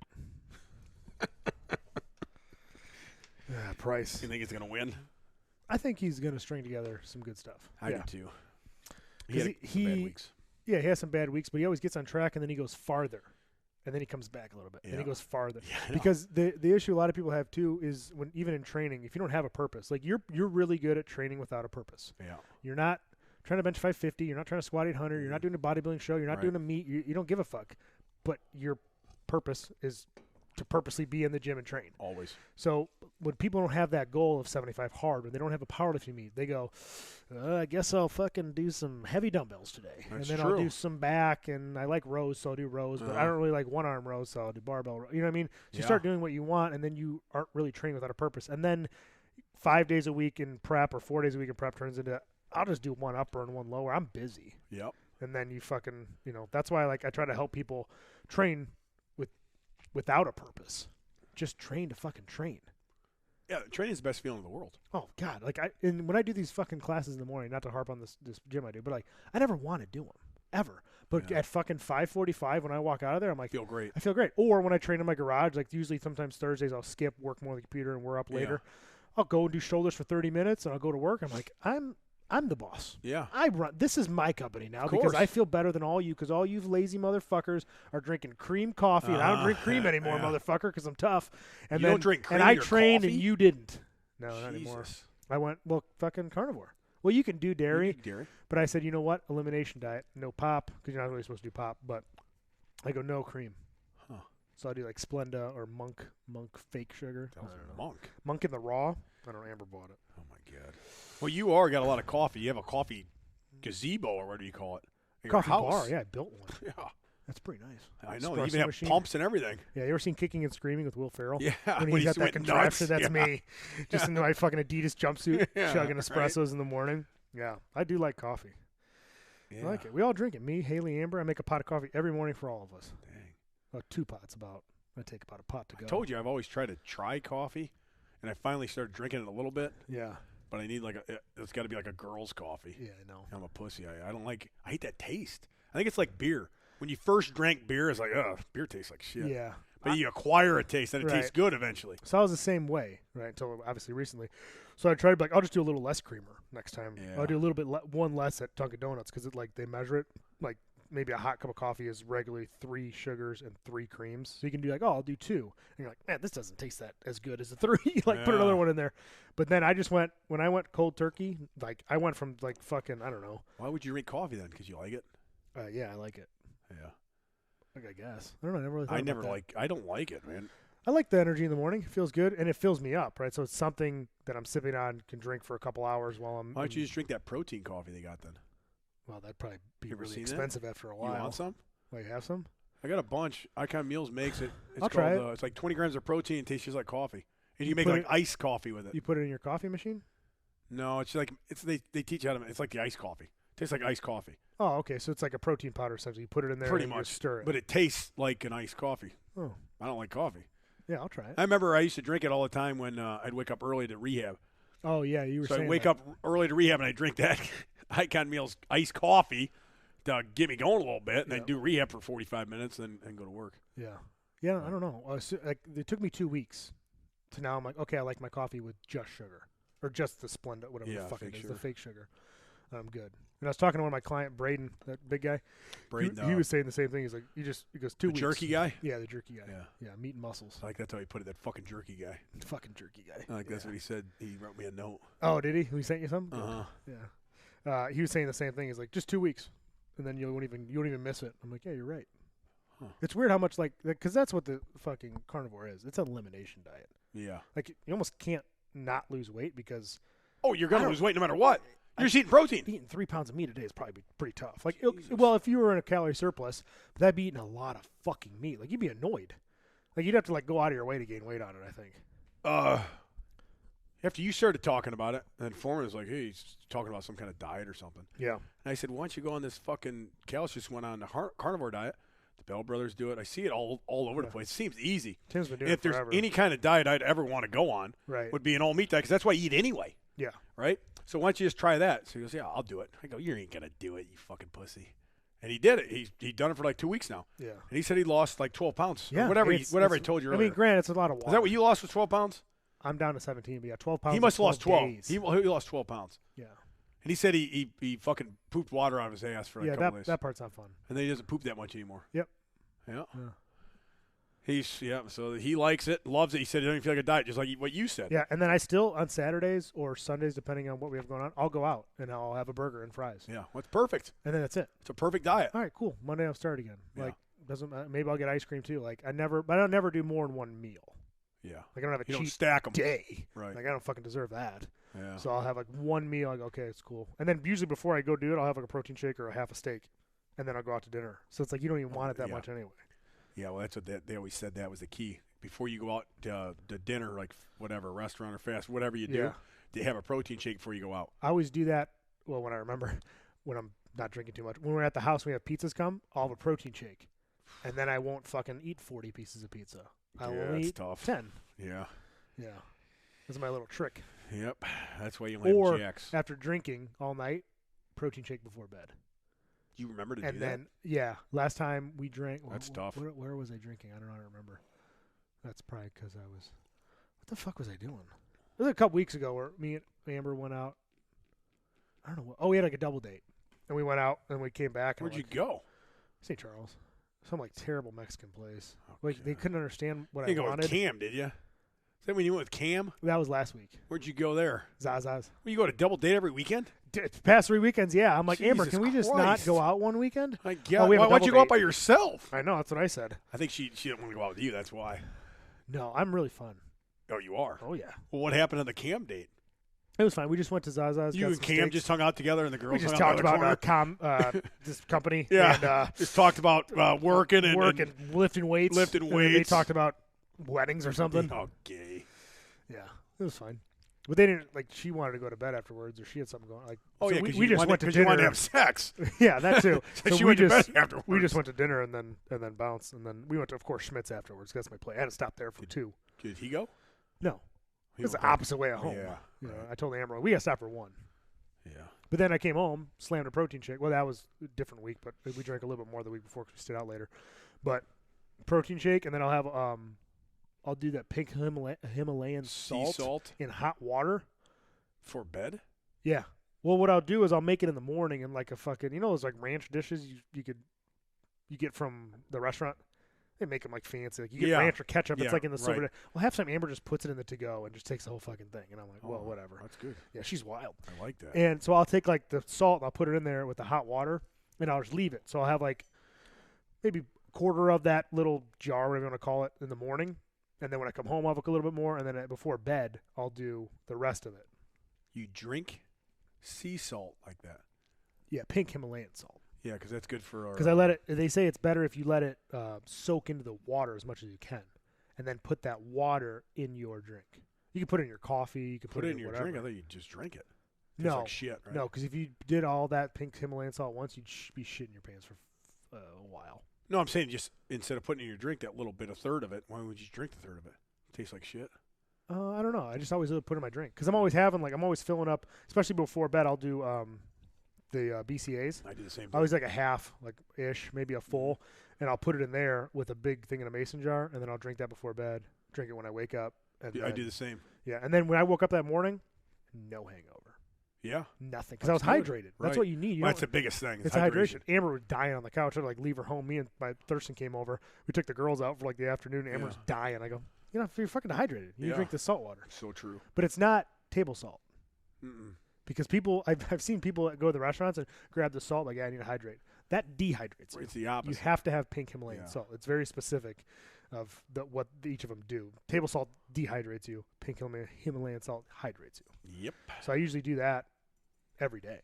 Price. You think he's gonna win? I think he's gonna string together some good stuff. I do too. He 'Cause had some bad weeks. Yeah, he has some bad weeks, but he always gets on track and then he goes farther. And then he comes back a little bit. And he goes farther. Yeah, I know. Because the issue a lot of people have too is when even in training, if you don't have a purpose, like you're really good at training without a purpose. Yeah. You're not trying to bench 550, you're not trying to squat 800, you're not doing a bodybuilding show, you're not doing a meet, you don't give a fuck. But your purpose is to purposely be in the gym and train. Always. So when people don't have that goal of 75 hard, when they don't have a powerlifting meet, they go, I guess I'll fucking do some heavy dumbbells today. That's and then true. I'll do some back, and I like rows, so I'll do rows, but I don't really like one-arm rows, so I'll do barbell rows. You know what I mean? So you start doing what you want, and then you aren't really training without a purpose. And then 5 days a week in prep or 4 days a week in prep turns into, I'll just do one upper and one lower. I'm busy. Yep. And then you fucking, that's why I try to help people train without a purpose. Just train to fucking train. Yeah, training is the best feeling in the world. Oh God! And when I do these fucking classes in the morning, not to harp on this gym I do, but I never want to do them ever. But at fucking 5:45 when I walk out of there, I'm like, Feel great. I feel great. Or when I train in my garage, like usually sometimes Thursdays I'll skip, work more on the computer, and we're up later. I'll go and do shoulders for 30 minutes, and I'll go to work. I'm like, I'm the boss. Yeah. I run. This is my company now because I feel better than all you. Because all you lazy motherfuckers are drinking cream coffee, and I don't drink cream anymore, motherfucker, because I'm tough. And you don't drink cream and I in your trained, coffee? and you didn't. No, not Jesus. anymore. I went fucking carnivore. Well, you can do dairy, You need dairy. but I said, you know what? Elimination diet, no pop, because you're not really supposed to do pop. But I go no cream. Huh. So I do like Splenda or Monk fake sugar. That was I don't a know. monk. Monk in the raw. I don't know. Amber bought it. Oh, my God. Well, you got a lot of coffee. You have a coffee gazebo, or what do you call it? In your Coffee house. bar. Yeah, I built one. Yeah. That's pretty nice. I know. They Espresso even have machine. pumps and everything. Yeah, you ever seen Kicking and Screaming with Will Ferrell? Yeah. When when he's got that went contraption, nuts. that's me. Just in my fucking Adidas jumpsuit, Yeah, chugging right. espressos in the morning. Yeah, I do like coffee. Yeah. I like it. We all drink it. Me, Haley, Amber. I make a pot of coffee every morning for all of us. Dang. Well, 2 pots about. I take about a pot to go. I told you I've always tried to try coffee, and I finally started drinking it a little bit, Yeah. but I need it's got to be like a girl's coffee. Yeah, I know. I'm a pussy. I hate that taste. I think it's like beer. When you first drank beer, it's like, beer tastes like shit. Yeah. But you acquire a taste, and it Right. tastes good eventually. So I was the same way, right, until obviously recently. So I tried to be like, I'll just do a little less creamer next time. Yeah. I'll do a little bit one less at Dunkin' Donuts because they measure it like maybe a hot cup of coffee is regularly 3 sugars and 3 creams. So you can do like, I'll do 2. And you're like, man, this doesn't taste that as good as a 3. Put another one in there. But then I just when I went cold turkey, like I went from like fucking, I don't know. Why would you drink coffee then? Because you like it? Yeah, I like it. Yeah. Like, I guess. I don't know. I never really thought about that. I don't like it, man. I like the energy in the morning. It feels good, and it fills me up, right? So it's something that I'm sipping on, can drink for a couple hours while I'm. Why don't you just drink that protein coffee they got then? Well, that'd probably be You ever really seen that? expensive after a You while. want some? Well, you have some? I got a bunch. Icon Meals makes it. It's I'll try called, it. It's like 20 grams of protein. It tastes just like coffee. And you can make put like it- iced coffee with it. You put it in your coffee machine? No, it's like they teach you how to. It's like the iced coffee. It tastes like iced coffee. Oh, okay. So it's like a protein powder essentially. You put it in there Pretty and you much. just stir it. But it tastes like an iced coffee. Oh, I don't like coffee. yeah, I'll try it. I remember I used to drink it all the time when I'd wake up early to rehab. Oh, yeah, you were So saying I'd wake that. up early to rehab and I'd drink that Icon Meals iced coffee to get me going a little bit. And I'd do rehab for 45 minutes and go to work. Yeah. Yeah, I don't know. It took me 2 weeks to now I'm like, okay, I like my coffee with just sugar. Or just the Splenda, whatever Yeah, the fuck fake it is, sugar. the fake sugar. I'm good. And I was talking to one of my client, Braden, that big guy. Braden, He was saying the same thing. He's like, he goes 2 the weeks. jerky guy? Yeah, the jerky guy. Yeah. Yeah, meat and muscles. I like that's how he put it, that fucking jerky guy. Fucking jerky guy. I like that's what he said. He wrote me a note. Oh, did he? He sent you something? Good. Uh-huh. Yeah. He was saying the same thing. He's like, just 2 weeks, and then you won't even miss it. I'm like, yeah, you're right. It's weird how much because that's what the fucking carnivore is. It's an elimination diet. Yeah. Like you almost can't not lose weight because Oh, you're gonna lose weight no matter what. You're just eating protein. eating 3 pounds of meat a day is probably pretty tough. Like, well, if you were in a calorie surplus, that'd be eating a lot of fucking meat. Like you'd be annoyed. Like you'd have to go out of your way to gain weight on it. I think. After you started talking about it, and Foreman was like, "Hey, he's talking about some kind of diet or something." Yeah. And I said, "Why don't you go on this fucking?" Cal's just went on the carnivore diet. The Bell brothers do it. I see it all over the place. It seems easy. Tim's been doing If it there's forever. any kind of diet I'd ever want to go on, Right. would be an all meat diet because that's what I eat anyway. Yeah. Right. So why don't you just try that? So he goes, "Yeah, I'll do it." I go, "You ain't gonna do it, you fucking pussy." And he did it. He'd done it for like 2 weeks now. Yeah. And he said he lost like 12 pounds. Yeah. Whatever. It's- Whatever I it's- told you I earlier. mean, granted, it's a lot of water. Is that what you lost? Was 12 pounds? I'm down to 17, but yeah, 12 pounds. He must have in lost 12. days. He lost 12 pounds. Yeah. And he said he fucking pooped water out of his ass for like a couple days. That part's not fun. And then he doesn't poop that much anymore. Yep. Yeah. Yeah. So he likes it, loves it. He said he doesn't feel like a diet, just like what you said. Yeah, and then I still, on Saturdays or Sundays, depending on what we have going on, I'll go out and I'll have a burger and fries. Yeah. Well, it's perfect. And then that's it. It's a perfect diet. All right, cool. Monday I'll start again. Yeah. Like, maybe I'll get ice cream too. Like, but I don't never do more than one meal. Yeah. Like, I don't have a You don't cheat stack them. day. Right. Like, I don't fucking deserve that. Yeah. So I'll have like one meal. I go, okay, it's cool. And then usually before I go do it, I'll have like a protein shake or a half a steak. And then I'll go out to dinner. So it's like you don't even want it that much anyway. Yeah, well, that's what they always said that was the key. Before you go out to dinner, like whatever, restaurant or fast, whatever you do, Yeah. they have a protein shake before you go out. I always do that, well, when I remember, when I'm not drinking too much. When we're at the house, we have pizzas come, I'll have a protein shake. And then I won't fucking eat 40 pieces of pizza. I'll Yeah, only that's eat tough. 10. Yeah. Yeah. That's my little trick. Yep. That's why you only Or have Jacks. after drinking all night, protein shake before bed. You remember to do And that? then, yeah, last time we drank. That's tough. Where was I drinking? I don't remember. That's probably because I was. What the fuck was I doing? It was a couple weeks ago where me and Amber went out. I don't know what. Oh, we had like a double date. And we went out and we came back. And Where'd you go? St. Charles. Some like terrible Mexican place. Oh, Like they God. couldn't understand what You I didn't go wanted. with Cam, did you? Is that when you went with Cam? That was last week. Where'd you go there? Zaza's. Well, you go to double date every weekend? Past 3 weekends, yeah. I'm like, Amber, Jesus can we just not Christ. go out one weekend? I Oh, guess. we have a Why don't you double go out date. by yourself? I know, that's what I said. I think she didn't want to go out with you. That's why. No, I'm really fun. Oh, you are? Oh, yeah. Well, what happened on the Cam date? It was fine. We just went to Zaza's. You got and some Cam steaks. just hung out together and the girls We just hung out talked in the about corner? this company. Yeah. And, Just talked about working and work and lifting weights. lifting And then they weights. talked about weddings or something. Okay. Yeah, it was fine. But they didn't like. She wanted to go to bed afterwards, or she had something going. Like, Oh, so yeah, we because just went to you wanted to dinner. have sex. Yeah, that too. So So she we went to just bed afterwards. we just went to dinner and then bounced, and then we went to, of course, Schmidt's afterwards. That's my play. I had to stop there for 2. Did he go? No, He it's the went back. opposite way at home. Yeah. You know, right. I told Amber we got to stop for 1. Yeah. But then I came home, slammed a protein shake. Well, that was a different week, but we drank a little bit more the week before because we stayed out later. But protein shake, and then I'll have I'll do that pink Himalayan Sea salt in hot water. for bed? Yeah. Well, what I'll do is I'll make it in the morning in like a fucking those like ranch dishes you get from the restaurant. They make them like fancy. Like you get Yeah. ranch or ketchup. Yeah, It's like in the silver. right. Well, half the time Amber just puts it in the to-go and just takes the whole fucking thing, and I'm like, well, Oh, whatever. That's good. Yeah, she's wild. I like that. And so I'll take like the salt and I'll put it in there with the hot water, and I'll just leave it. So I'll have like maybe a quarter of that little jar, whatever you want to call it, in the morning, and then when I come home, I'll have a little bit more, and then before bed, I'll do the rest of it. You drink sea salt like that? Yeah, pink Himalayan salt. Yeah, because that's good for our. Because I let it. They say it's better if you let it soak into the water as much as you can, and then put that water in your drink. You can put it in your coffee. You can put it in your whatever. drink. I thought you'd just drink it. Tastes No, like shit, right? no, because if you did all that pink Himalayan salt once, you'd be shitting your pants for a while. No, I'm saying just instead of putting in your drink that little bit, a third of it, why would you drink the third of it? Tastes like shit. I don't know. I just always put it in my drink because I'm always having I'm always filling up, especially before bed. I'll do the BCAAs. I do the same I thing. always like a half, ish, maybe a full, and I'll put it in there with a big thing in a mason jar, and then I'll drink that before bed. Drink it when I wake up. And Yeah, I then- do the same. Yeah, and then when I woke up that morning, no hangover, Yeah. nothing, because I was That's good. hydrated. That's Right. what you need. You Well, that's don't- the biggest thing. it's hydration. Amber was dying on the couch. I had to leave her home. Me and my Thurston came over. We took the girls out for the afternoon. Amber was dying. I go, if you're fucking dehydrated, you Yeah. drink this salt water. So true. But it's not table salt. Mm-mm. Because I've seen people that go to the restaurants and grab the salt, I need to hydrate. That dehydrates you. It's the opposite. You have to have pink Himalayan Yeah. salt. It's very specific of what each of them do. Table salt dehydrates you. Pink Himalayan salt hydrates you. Yep. So I usually do that every day,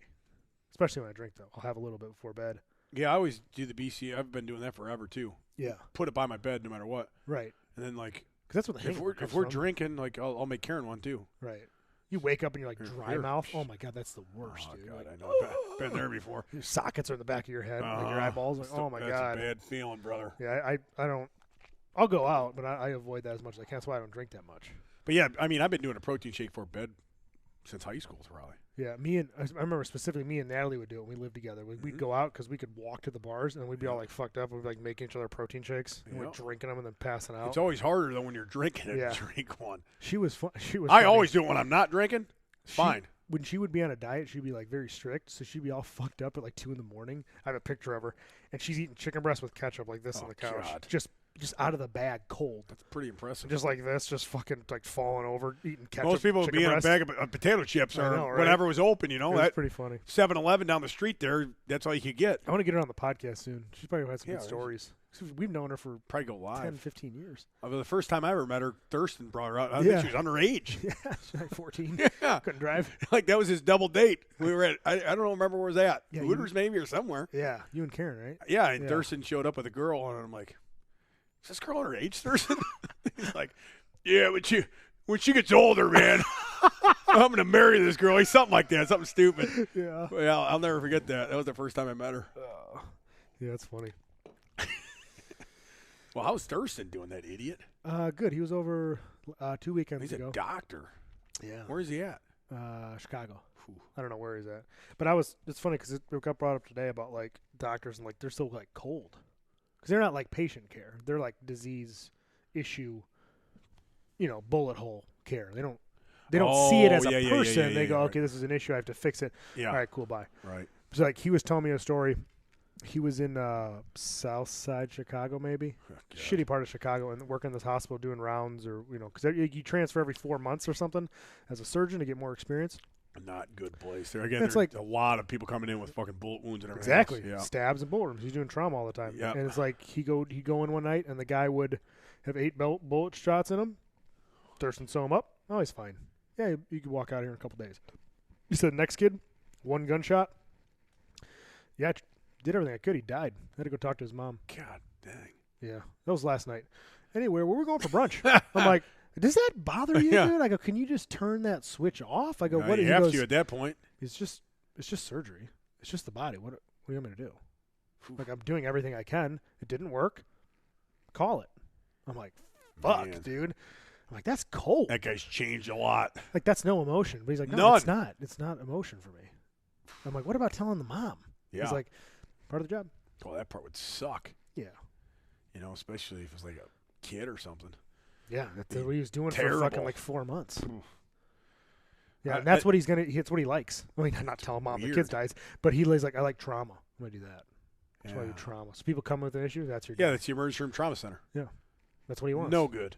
especially when I drink, though. I'll have a little bit before bed. Yeah, I always do the BC. I've been doing that forever, too. Yeah. Put it by my bed no matter what. Right. And then, like, Because that's what the hangover if comes we're from. drinking, like, I'll make Karen one, too. Right. You wake up and you're like dry Here. mouth. Oh, my God, that's the worst, Oh, dude. God, Like, I know. Been there before. your sockets are in the back of your head, like your eyeballs. Like, oh, my that's God. a bad feeling, brother. Yeah, I don't. I'll go out, but I avoid that as much as I can. That's why I don't drink that much. But, yeah, I mean, I've been doing a protein shake for bed since high school, probably. Yeah, I remember specifically me and Natalie would do it when we lived together. We'd go out because we could walk to the bars, and we'd be all like fucked up. We'd be like making each other protein shakes, and we're Yep. drinking them and then passing out. It's always harder than when you're drinking and Yeah. drink one. She was fun. She was. I funny. always do it when I'm not drinking. Fine. When she would be on a diet, she'd be like very strict, so she'd be all fucked up at like 2 a.m. I have a picture of her, and she's eating chicken breast with ketchup like this on the couch, God. just out of the bag, cold, That's pretty impressive. just like this, just fucking like falling over, eating ketchup. Most people would chicken be in a breast. bag of potato chips I or know, right? whatever was open, you know. It was That pretty funny. 7-Eleven down the street there, that's all you could get. I want to get her on the podcast soon. She's probably had some Yeah, good stories. We've known her for Probably go live. 10, 15 years. The first time I ever met her, Thurston brought her out. I Yeah. think she was underage. Yeah, she's like 14. Yeah. Couldn't drive. Like, that was his double date. We were at, I don't remember where it was at. Yeah, Hooters maybe or somewhere. Yeah, you and Karen, right? Yeah, and Yeah. Thurston showed up with a girl, and I'm like, is this girl underage, Thurston? He's like, yeah, but when she gets older, man, I'm going to marry this girl. He's something like that, something stupid. Yeah. Well, I'll never forget that. That was the first time I met her. Yeah, that's funny. Well, how's Thurston doing, that idiot? Good. He was over 2 weekends He's ago. a doctor. Yeah. Where's he at? Chicago. Whew. I don't know where he's at. But it's funny because it got brought up today about like doctors and like they're still like cold. Because they're not like patient care. They're like disease issue, bullet hole care. They don't see it as a person. They go, okay, this is an issue. I have to fix it. Yeah. All right, cool, bye. Right. So like he was telling me a story. He was in South Side Chicago, maybe shitty part of Chicago, and working in this hospital doing rounds, or because you transfer every 4 months or something as a surgeon to get more experience. Not good place. There again, It's there's like- a lot of people coming in with fucking bullet wounds and everything. Exactly, else. Yeah. stabs and bullet wounds. He's doing trauma all the time, Yep. and it's like he go in one night, and the guy would have 8 bullet shots in him. Thurston sew him up. Oh, he's fine. Yeah, you could walk out here in a couple days. He said, next kid, 1 gunshot. Yeah, did everything I could. He died. I had to go talk to his mom. God dang. Yeah, that was last night. Anyway, where we're going for brunch. I'm like, does that bother you, Yeah. dude? I go, can you just turn that switch off? I go, what? You He have goes, to at that point. it's just surgery. It's just the body. What do you want me to do? Like, I'm doing everything I can. It didn't work. Call it. I'm like, fuck, Man. dude. I'm like, that's cold. That guy's changed a lot. Like, that's no emotion. But he's like, no, None. it's not. It's not emotion for me. I'm like, what about telling the mom? Yeah. He's like, part of the job. Well, that part would suck. Yeah. Especially if it's like a kid or something. Yeah, that's what he was doing for Terrible. fucking like 4 months. Oof. Yeah, and that's what he's gonna. It's what he likes. I mean, not telling mom the Weird. kids dies, but he's like, I like trauma. I'm gonna do that. That's why I do Yeah. trauma. So people come with an issue. That's your. Yeah, job. that's the emergency room trauma center. That's what he wants. No good.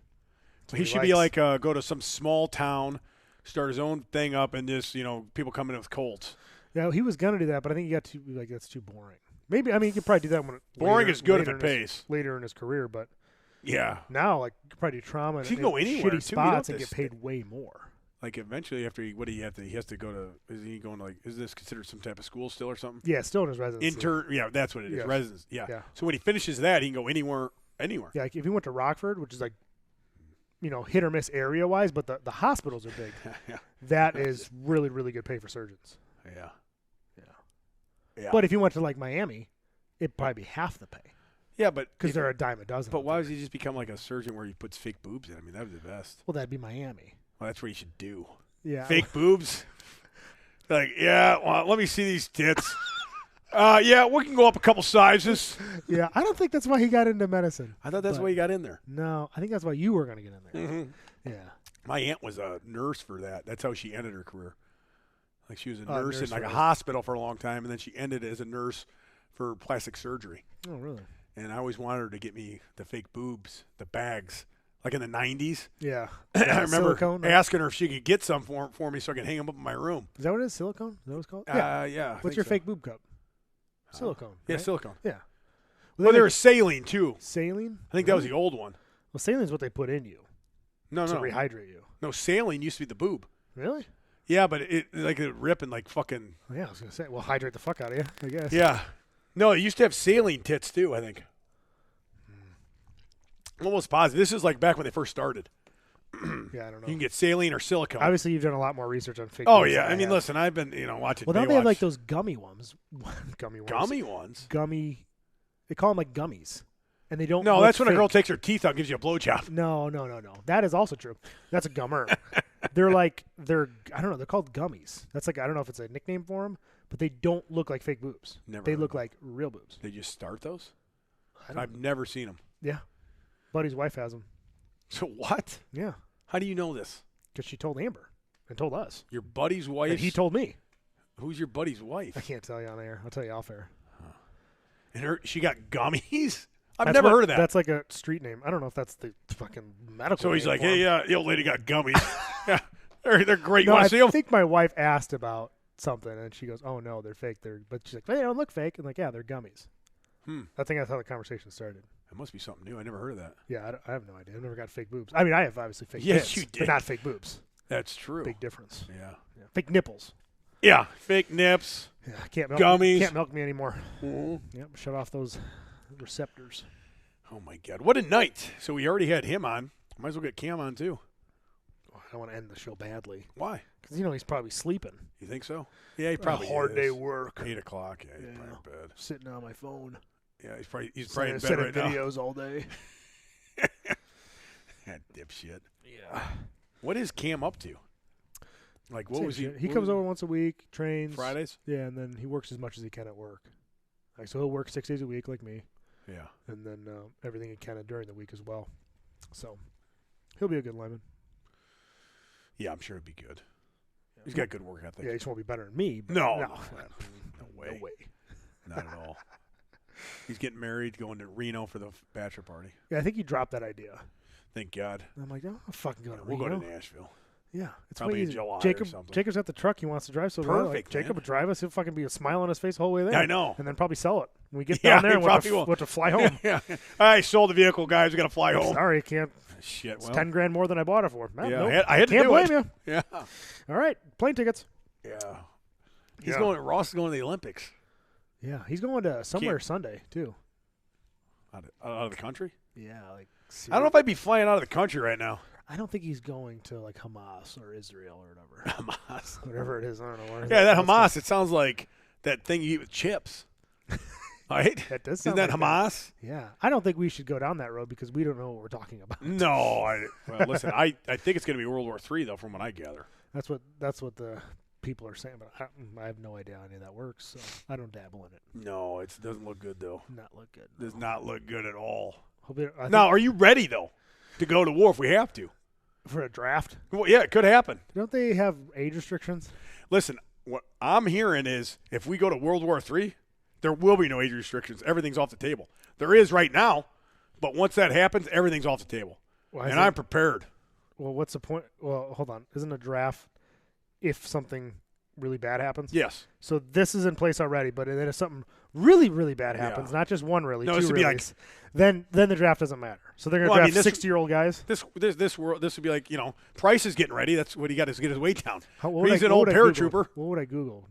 That's what He should be likes. like go to some small town, start his own thing up, and just people coming in with colds. Yeah, he was gonna do that, but I think he got too like that's too boring. Maybe he could probably do that when Boring later, is good if later it in his- pays. later in his career, but Yeah. now like you could probably do trauma and He can go in anywhere, shitty too. You don't spots have and to get paid way more. Like eventually, after he has to go to? Is he going to like? Is this considered some type of school still or something? Yeah, still in his residency. Intern. Yeah, that's what it is. Yes. Residence. Yeah. Yeah. So when he finishes that, he can go anywhere. Yeah, like if he went to Rockford, which is like, hit or miss area wise, but the hospitals are big. yeah. That is really, really good pay for surgeons. Yeah. Yeah. Yeah. But if you went to like Miami, it'd probably be half the pay yeah, but because if- they're a dime a dozen. But out why there. does he just become like a surgeon where he puts fake boobs in? I mean, that would be the best. Well, that'd be Miami. Well, that's what he should do. Yeah. Fake boobs. Like, yeah. Well, let me see these tits. Yeah, we can go up a couple sizes. Yeah, I don't think that's why he got into medicine. I thought that's But- why he got in there. No, I think that's why you were going to get in there. Mm-hmm. Yeah. My aunt was a nurse for that. That's how she ended her career. Like she was a Oh, nurse in nurse like a for- hospital for a long time, and then she ended as a nurse for plastic surgery. Oh, really? And I always wanted her to get me the fake boobs, the bags, like in the 90s. Yeah. I remember Silicone? asking her if she could get some for me so I could hang them up in my room. Is that what it is? Silicone? Is that what it's called? Yeah. I What's think your so. fake boob cup? Silicone. Yeah, right? silicone. Yeah. Well, they there was saline too. saline. I think that was the old one. Well, saline's what they put in you No, to no, rehydrate you. no. Saline used to be the boob. Really? Yeah, but it rip and like fucking. Oh, yeah, I was gonna say. Well, hydrate the fuck out of you, I guess. Yeah. No, it used to have saline tits too. I think. I'm almost positive. This is like back when they first started. Yeah, I don't know. You can get saline or silicone. Obviously, you've done a lot more research on fake. Oh news yeah, than I mean, have. listen, I've been watching. Well, now they have Baywatch. like those gummy ones. Gummy ones. gummy ones. Gummy. They call them like gummies, and they don't. No, look that's when a girl fake. takes her teeth out and gives you a blowjob. No. That is also true. That's a gummer. they're I don't know. They're called gummies. That's like I don't know if it's a nickname for them, but they don't look like fake boobs. Never They heard look of them. like real boobs. They just start those. I don't I've never seen them. Yeah, buddy's wife has them. So what? Yeah, How do you know this? because she told Amber and told us, Your buddy's wife. and he told me. Who's your buddy's wife? I can't tell you on air. I'll tell you off air. And she got gummies. I've That's never what- heard of that. That's like a street name. I don't know if that's the fucking medical. So he's name like, for hey, 'em. the old lady got gummies. Yeah, they're great. No, You want I to see them? think my wife asked about something, and she goes, "Oh no, they're fake." But she's like, "They don't look fake." And like, yeah, they're gummies. I think that's how the conversation started. It must be something new. I never heard of that. Yeah, I have no idea. I've never got fake boobs. I mean, I have obviously fake Yes, tits, you did. but not fake boobs. That's true. Big difference. Yeah. Yeah. Fake nipples. Yeah. Fake nips. Yeah, can't milk Gummies. Can't milk me anymore. Mm-hmm. Yep, shut off those receptors. Oh my God, what a night! So we already had him on. Might as well get Cam on too. Oh, I don't want to end the show badly Why? because he's probably sleeping. You think so? Yeah, he probably a hard is. day of work. 8 o'clock. Yeah, he's probably in bed. Sitting on my phone. Yeah, he's probably in bed sending right now. videos all day. That dipshit. Yeah. What is Cam up to? Like, what Same was he? shit. He what comes was- over once a week, trains. Fridays. Yeah, and then he works as much as he can at work. Like, so he'll work 6 days a week like me, Yeah. and then everything he can during the week as well. So he'll be a good lineman. Yeah, I'm sure it'd be good. He's got good work ethic. Yeah, he just won't be better than me. But No. no, No way. no way. Not at all. He's getting married, going to Reno for the bachelor party. Yeah, I think he dropped that idea. Thank God. And I'm like, no, I'll fucking go to We'll Reno. go to Nashville. Yeah, it's Probably way in easy. July or Jacob, something. Jacob's got the truck he wants to drive, so like, Perfect, Jacob man. would drive us. He'll fucking be a smile on his face the whole way there. Yeah, I know. And then probably sell it. When we get Yeah, down there he and we'll probably will. have to fly home. Yeah. I sold the vehicle, guys. We got to fly home. Sorry, can't. Shit. It's Well, 10 grand more than I bought it for. yeah, Nope. I had to Can't do blame it. you. Yeah. All right, plane tickets. Yeah. He's Yeah. going. Ross is going to the Olympics. Yeah, he's going to somewhere Sunday too. Out of the country. Yeah, like I don't know if I'd be flying out of the country right now. I don't think he's going to like Hamas or Israel or whatever. Hamas. Whatever it is, I don't know. Where Yeah, that that's Hamas. It sounds like that thing you eat with chips. Right? That does Isn't sound that like Hamas? Yeah, I don't think we should go down that road because we don't know what we're talking about. No. Well, listen. I think it's going to be World War III though, from what I gather. That's what the people are saying, but I have no idea how any of that works, so I don't dabble in it. No, it doesn't look good though. Not look good. Does not look good at all. I Now, think are you ready though to go to war if we have to? for a draft, Well, yeah, it could happen. don't they have age restrictions? Listen, what I'm hearing is if we go to World War III, there will be no age restrictions. Everything's off the table. There is right now, but once that happens, everything's off the table. Why is And it- I'm prepared. Well, what's the point? Well, hold on. Isn't a draft if something really bad happens? Yes. So this is in place already, but then if something really, really bad happens, Yeah. not just one really, No, two this would be like- reallys, then the draft doesn't matter. So they're going to Well, I draft mean, this- 60-year-old guys. This would be like, Price is getting ready. That's what he got to get his weight down. What would He's I- an what old would I Google? paratrooper. What would I Google?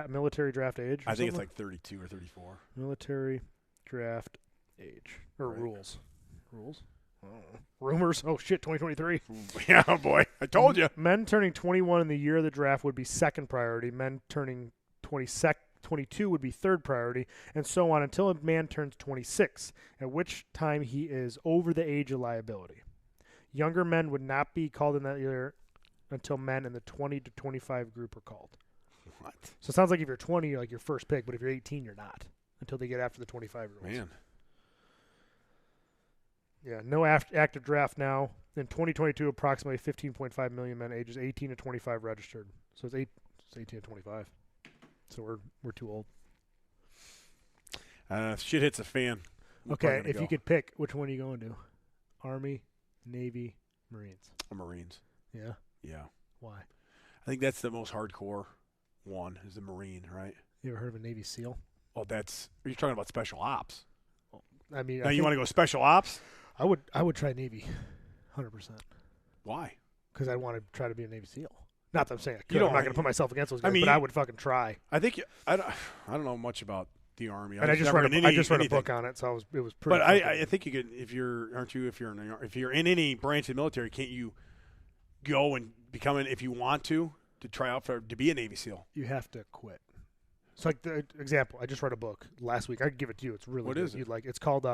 Military draft age? or I think it's something? like 32 or 34. Military draft age or Right. rules. Rules? I don't know. Rumors? Oh shit! 2023. Yeah, boy, I told you. Men turning 21 in the year of the draft would be second priority. Men turning 22 would be third priority, and so on until a man turns 26, at which time he is over the age of liability. Younger men would not be called in that year until men in the 20 to 25 group are called. What? So it sounds like if you're 20, you're like your first pick, but if you're 18, you're not until they get after the 25 rules. Man. Yeah, no active draft now. In 2022, approximately 15.5 million men ages 18 to 25 registered. So it's 18 to 25. So we're too old. If shit hits a fan. we're Okay, probably gonna if you go. could pick, which one are you going to? Army, Navy, Marines. Marines. Yeah. Yeah. Why? I think that's the most hardcore one is the Marine, right? You ever heard of a Navy SEAL? Well, you're talking about special ops. I mean, Now you want to go special ops? I would try Navy, 100%. Why? Because I want to try to be a Navy SEAL. Not that I'm saying I could. You don't I'm not like- going to put myself against those guys, I mean, but I would fucking try. I think I don't know much about the Army. And I just read a book on it, so it was pretty. But I think you could if you're in any branch of the military, can't you go and become if you want to try out to be a Navy SEAL? You have to quit. So like the example, I just read a book last week. I could give it to you. It's really What good. is it? You'd like. It's called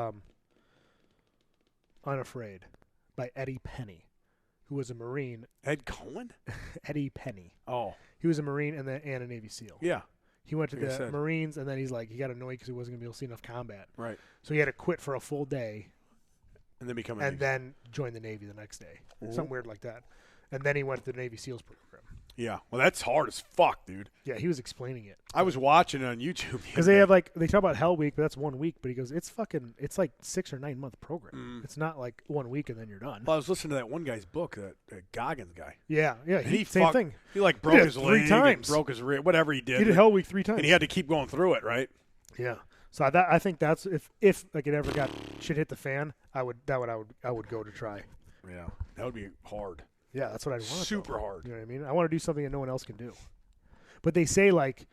Unafraid by Eddie Penny, who was a Marine. Ed Cohen? Eddie Penny. Oh, He was a Marine and a Navy SEAL. yeah, He went to Like I the said. Marines, and then he got annoyed because he wasn't going to be able to see enough combat. right. So he had to quit for a full day And then become a and Navy. then join the Navy the next day. Something weird like that. And then he went to the Navy SEALs program. Yeah, well, that's hard as fuck, dude. Yeah, he was explaining it. I was watching it on YouTube Because they talk about Hell Week, but that's 1 week. But he goes, it's like 6 or 9 month program. It's not like 1 week and then you're done. Well, I was listening to that one guy's book, that Goggins guy. Yeah. And he Same fucked- thing. He broke did it his 3 leg, and times. broke his rib, whatever he did. He did Hell Week 3 times. and he had to keep going through it, right? Yeah. So I think that's if like it ever got shit hit the fan, I would go to try. Yeah, that would be hard. Yeah, that's what I want. Super hard. You know what I mean? I want to do something that no one else can do. But they say like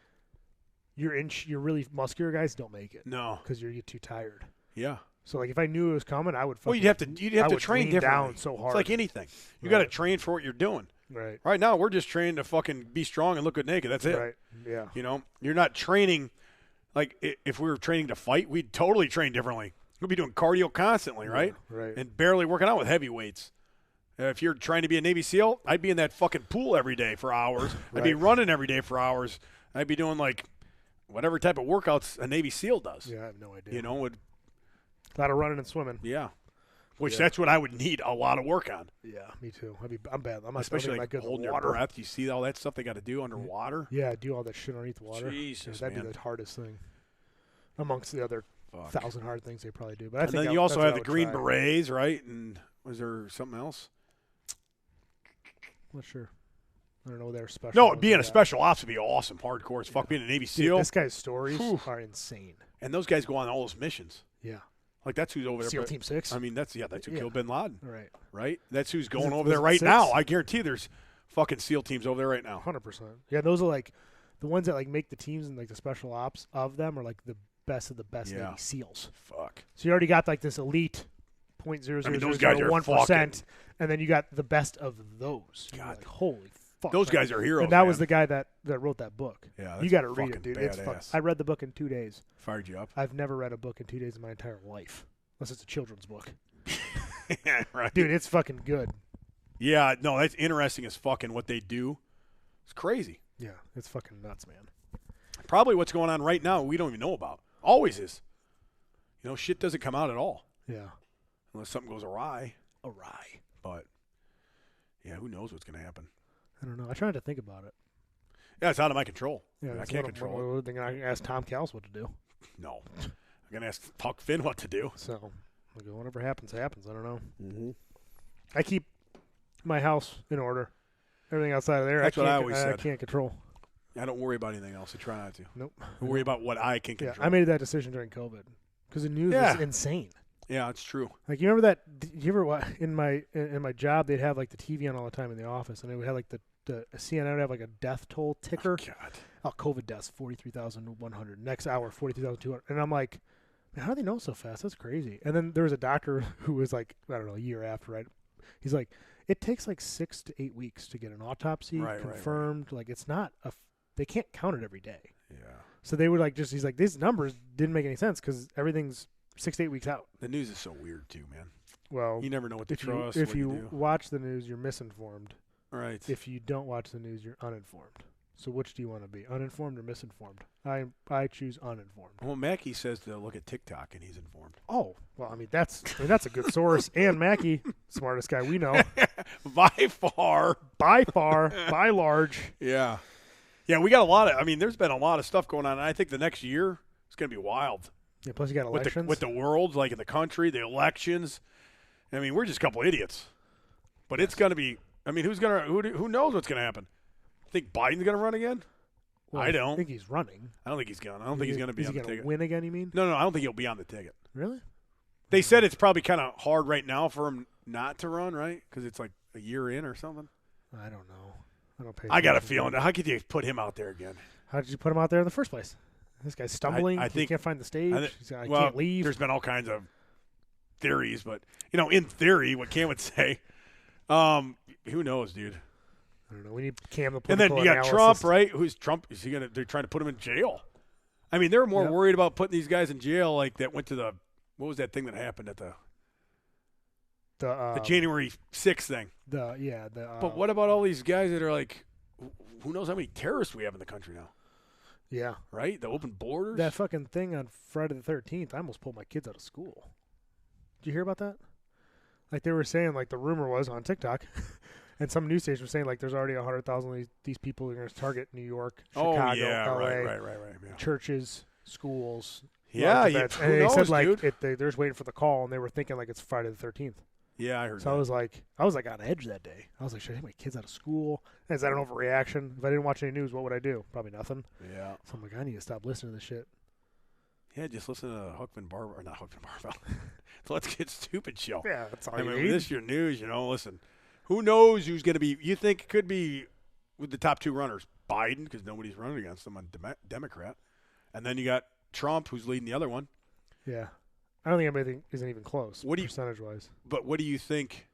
you're really muscular guys don't make it No. because you get too tired. Yeah. So like if I knew it was coming, I would. Well, you'd have to train lean differently. down so hard. It's like anything. You Right. got to train for what you're doing. Right. Right now, we're just training to fucking be strong and look good naked. That's it. Right. Yeah. You know, you're not training like if we were training to fight, we'd totally train differently. We'd be doing cardio constantly, right? Right. And barely working out with heavy weights. If you're trying to be a Navy SEAL, I'd be in that fucking pool every day for hours. I'd be Right. running every day for hours. I'd be doing like whatever type of workouts a Navy SEAL does. Yeah, I have no idea. You know, a lot of running and swimming. yeah. Which Yeah. that's what I would need a lot of work on. Yeah, me too. I'm bad. I'm not Especially like good in the holding your water. breath. You see all that stuff they got to do underwater? Yeah, do all that shit underneath the water. Jesus, that'd man. be the hardest thing, amongst the other Fuck. 1,000 hard things they probably do. But I And think then you also that's have what the I would Green try. Berets, right? And was there something else? I'm not sure. I don't know. They're special. No, ones being they a got. special ops would be awesome. Hardcore as fuck. Being a Navy Dude, SEAL. this guy's stories Whew. are insane. And those guys go on all those missions. Yeah. Like that's who's over there. SEAL Team 6. I mean, that's who Yeah. killed Bin Laden, All right. right? That's who's going it- over was there it right 6? now. I guarantee there's fucking SEAL teams over there right now. 100%. Yeah, those are like the ones that like make the teams and like the special ops of them are like the best of the best Yeah. Navy SEAls. Fuck. So you already got like this elite 0.0001%, I mean, those guys are fucking- and then you got the best of those. You're God. like, holy fuck. Those man. guys are heroes. And that was man. the guy that wrote that book. Yeah, you that's got to read fucking it, dude. It's fun. badass. I read the book in 2 days. Fired you up. I've never read a book in 2 days in my entire life, unless it's a children's book. Right. Dude, it's fucking good. Yeah, no, that's interesting as fucking what they do. It's crazy. Yeah, it's fucking nuts, man. Probably what's going on right now we don't even know about. Always is. You know, shit doesn't come out at all Yeah. unless something goes awry. Awry. But yeah, who knows what's going to happen? I don't know. I tried to think about it. Yeah, it's out of my control. Yeah, I that's can't what control it. I can ask Tom Cowles what to do. No, I'm going to ask Tuck Finn what to do. So, I go, whatever happens, happens. I don't know. Mm-hmm. I keep my house in order. Everything outside of there, That's what I can't- always I said. can't control. I don't worry about anything else. I try not to. Nope. I worry about what I can Yeah, control. I made that decision during COVID because the news Yeah. was insane. Yeah, it's true. Like you remember that? Did you ever in my job they'd have like the TV on all the time in the office, and they would have like the CNN would have like a death toll ticker. God. Oh, COVID deaths 43,100. Next hour 43,200. And I'm like, man, how do they know so fast? That's crazy. And then there was a doctor who was like, I don't know, a year after, right? He's like, it takes like 6 to 8 weeks to get an autopsy Right, right, confirmed. Like it's not they can't count it every day. Yeah. So they would like he's like, these numbers didn't make any sense because everything's 6 to 8 weeks out. The news is so weird too, man. Well, You never know what to if trust. you, if what you do. watch the news, you're misinformed. Right. If you don't watch the news, you're uninformed. So which do you want to be, uninformed or misinformed? I choose uninformed. Well, Mackie says to look at TikTok and he's informed. Oh, well, I mean that's a good source. And Mackie, smartest guy we know, By far. by far, by large. Yeah. Yeah, we got a lot of, I mean, there's been a lot of stuff going on. And I think the next year is going to be wild. Yeah, plus you got With elections. the world, like in the country, the elections. I mean, we're just a couple idiots. But it's going to be, I mean, who knows what's going to happen? Think Biden's going to run again? Well, I don't. think he's running. I don't think he's going. I don't think he's going to be Is on he the gonna ticket. win again? You mean? No, I don't think he'll be on the ticket. Really? They said it's probably kind of hard right now for him not to run, right? Because it's like a year in or something. I don't know. I don't pay. I got a attention. feeling. How could you put him out there again? How did you put him out there in the first place? This guy's stumbling. I He think- can't find the stage. He well, can't leave. There's been all kinds of theories, but in theory, what Cam would say, who knows, dude? I don't know. We need Cam the And then political you got analysis. Trump, right? Who's Trump? Is he gonna? They're trying to put him in jail. I mean, they're more Yep. worried about putting these guys in jail, like that went to the what was that thing that happened at the The January 6th thing? But But what about all these guys that are like, who knows how many terrorists we have in the country now, Yeah, right? The open borders. that fucking thing on Friday the 13th. I almost pulled my kids out of school. Did you hear about that? Like they were saying, like the rumor was on TikTok, and some news station was saying like there's already 100,000 of these people who are going to target New York, Chicago, oh yeah, LA, right. Yeah, churches, schools. yeah. large You, events. who And they knows, said like dude? they're just waiting for the call, and they were thinking like it's Friday the 13th. Yeah, I heard So that. I was like on edge that day. I was like, should I take my kids out of school? Is that an overreaction? If I didn't watch any news, what would I do? Probably nothing. Yeah. So I'm like, I need to stop listening to this shit. Yeah, just listen to Huckman Barber, or not Huckman Barbell. The Let's Get Stupid show. Yeah, that's all I you mean, need. this is your news, listen. Who knows who's going to be, you think could be with the top two runners? Biden, because nobody's running against him on Democrat. And then you got Trump, who's leading the other one. Yeah. I don't think anything isn't even close, What do you- percentage-wise. But what do you think?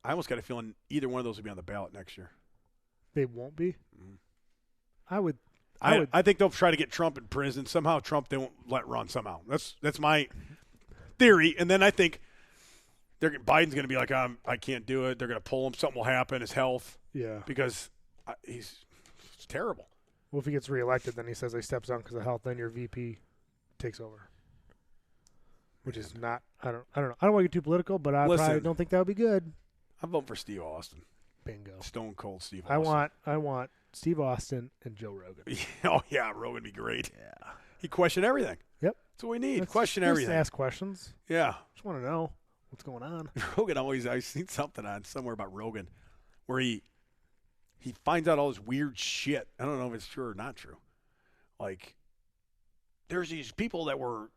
I almost got a feeling either one of those will be on the ballot next year. They won't be? Mhm. I I think they'll try to get Trump in prison. Somehow Trump they won't let run somehow. That's my theory. And then I think Biden's going to be like, I can't do it. They're going to pull him. Something will happen, his health, yeah. because it's terrible. Well, if he gets reelected, then he says he steps down because of health, then your VP takes over. Which is not, I don't know. I don't want to get too political, but I Listen. probably don't think that would be good. I'm voting for Steve Austin. Bingo. Stone cold Steve Austin. I want Steve Austin and Joe Rogan. Oh, yeah, Rogan would be great. Yeah. He questioned everything. Yep. That's what we need. Let's Question just everything. ask questions. Yeah. Just want to know what's going on. Rogan I've seen something on somewhere about Rogan where he finds out all this weird shit. I don't know if it's true or not true. Like, there's these people that were,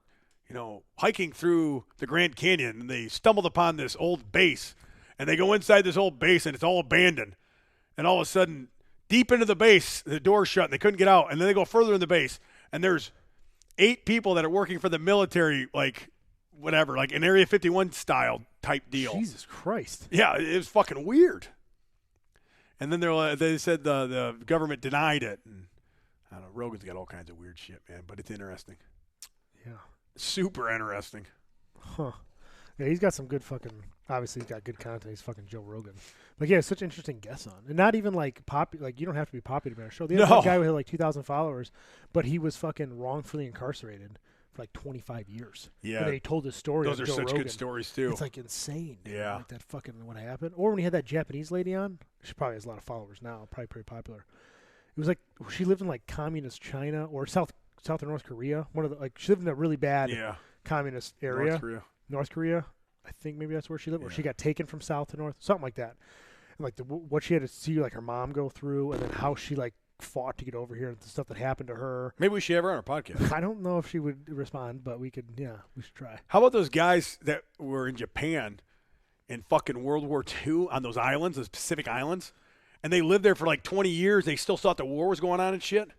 hiking through the Grand Canyon, and they stumbled upon this old base, and they go inside this old base, and it's all abandoned. And all of a sudden, deep into the base, the door's shut, and they couldn't get out. And then they go further in the base, and there's 8 people that are working for the military, like, whatever, like an Area 51 style type deal. Jesus Christ. Yeah, it was fucking weird. And then they said the government denied it. And I don't know. Rogan's got all kinds of weird shit, man, but it's interesting. Yeah. Super interesting. Huh. Yeah, he's got some good fucking. Obviously, he's got good content. He's fucking Joe Rogan. But yeah, such interesting guests on, and not even like Like you don't have to be popular to be on a show. The other No. guy who had like 2,000 followers, but he was fucking wrongfully incarcerated for like 25 years. Yeah. And then he told his story. Those on are Joe such Rogan. good stories, too. It's like insane. Dude. Yeah. Like that fucking what happened. Or when he had that Japanese lady on, she probably has a lot of followers now. Probably pretty popular. It was like she lived in like communist China or South or North Korea. One of the she lived in a really bad Yeah. communist area. North Korea. North Korea. I think maybe that's where she lived, or Yeah. she got taken from south to north, something like that. And like what she had to see like her mom go through, and then how she like fought to get over here and the stuff that happened to her. Maybe we should have her on our podcast. I don't know if she would respond, but we should try. How about those guys that were in Japan in fucking World War II on those islands, those Pacific islands, and they lived there for like 20 years. They still thought the war was going on and shit.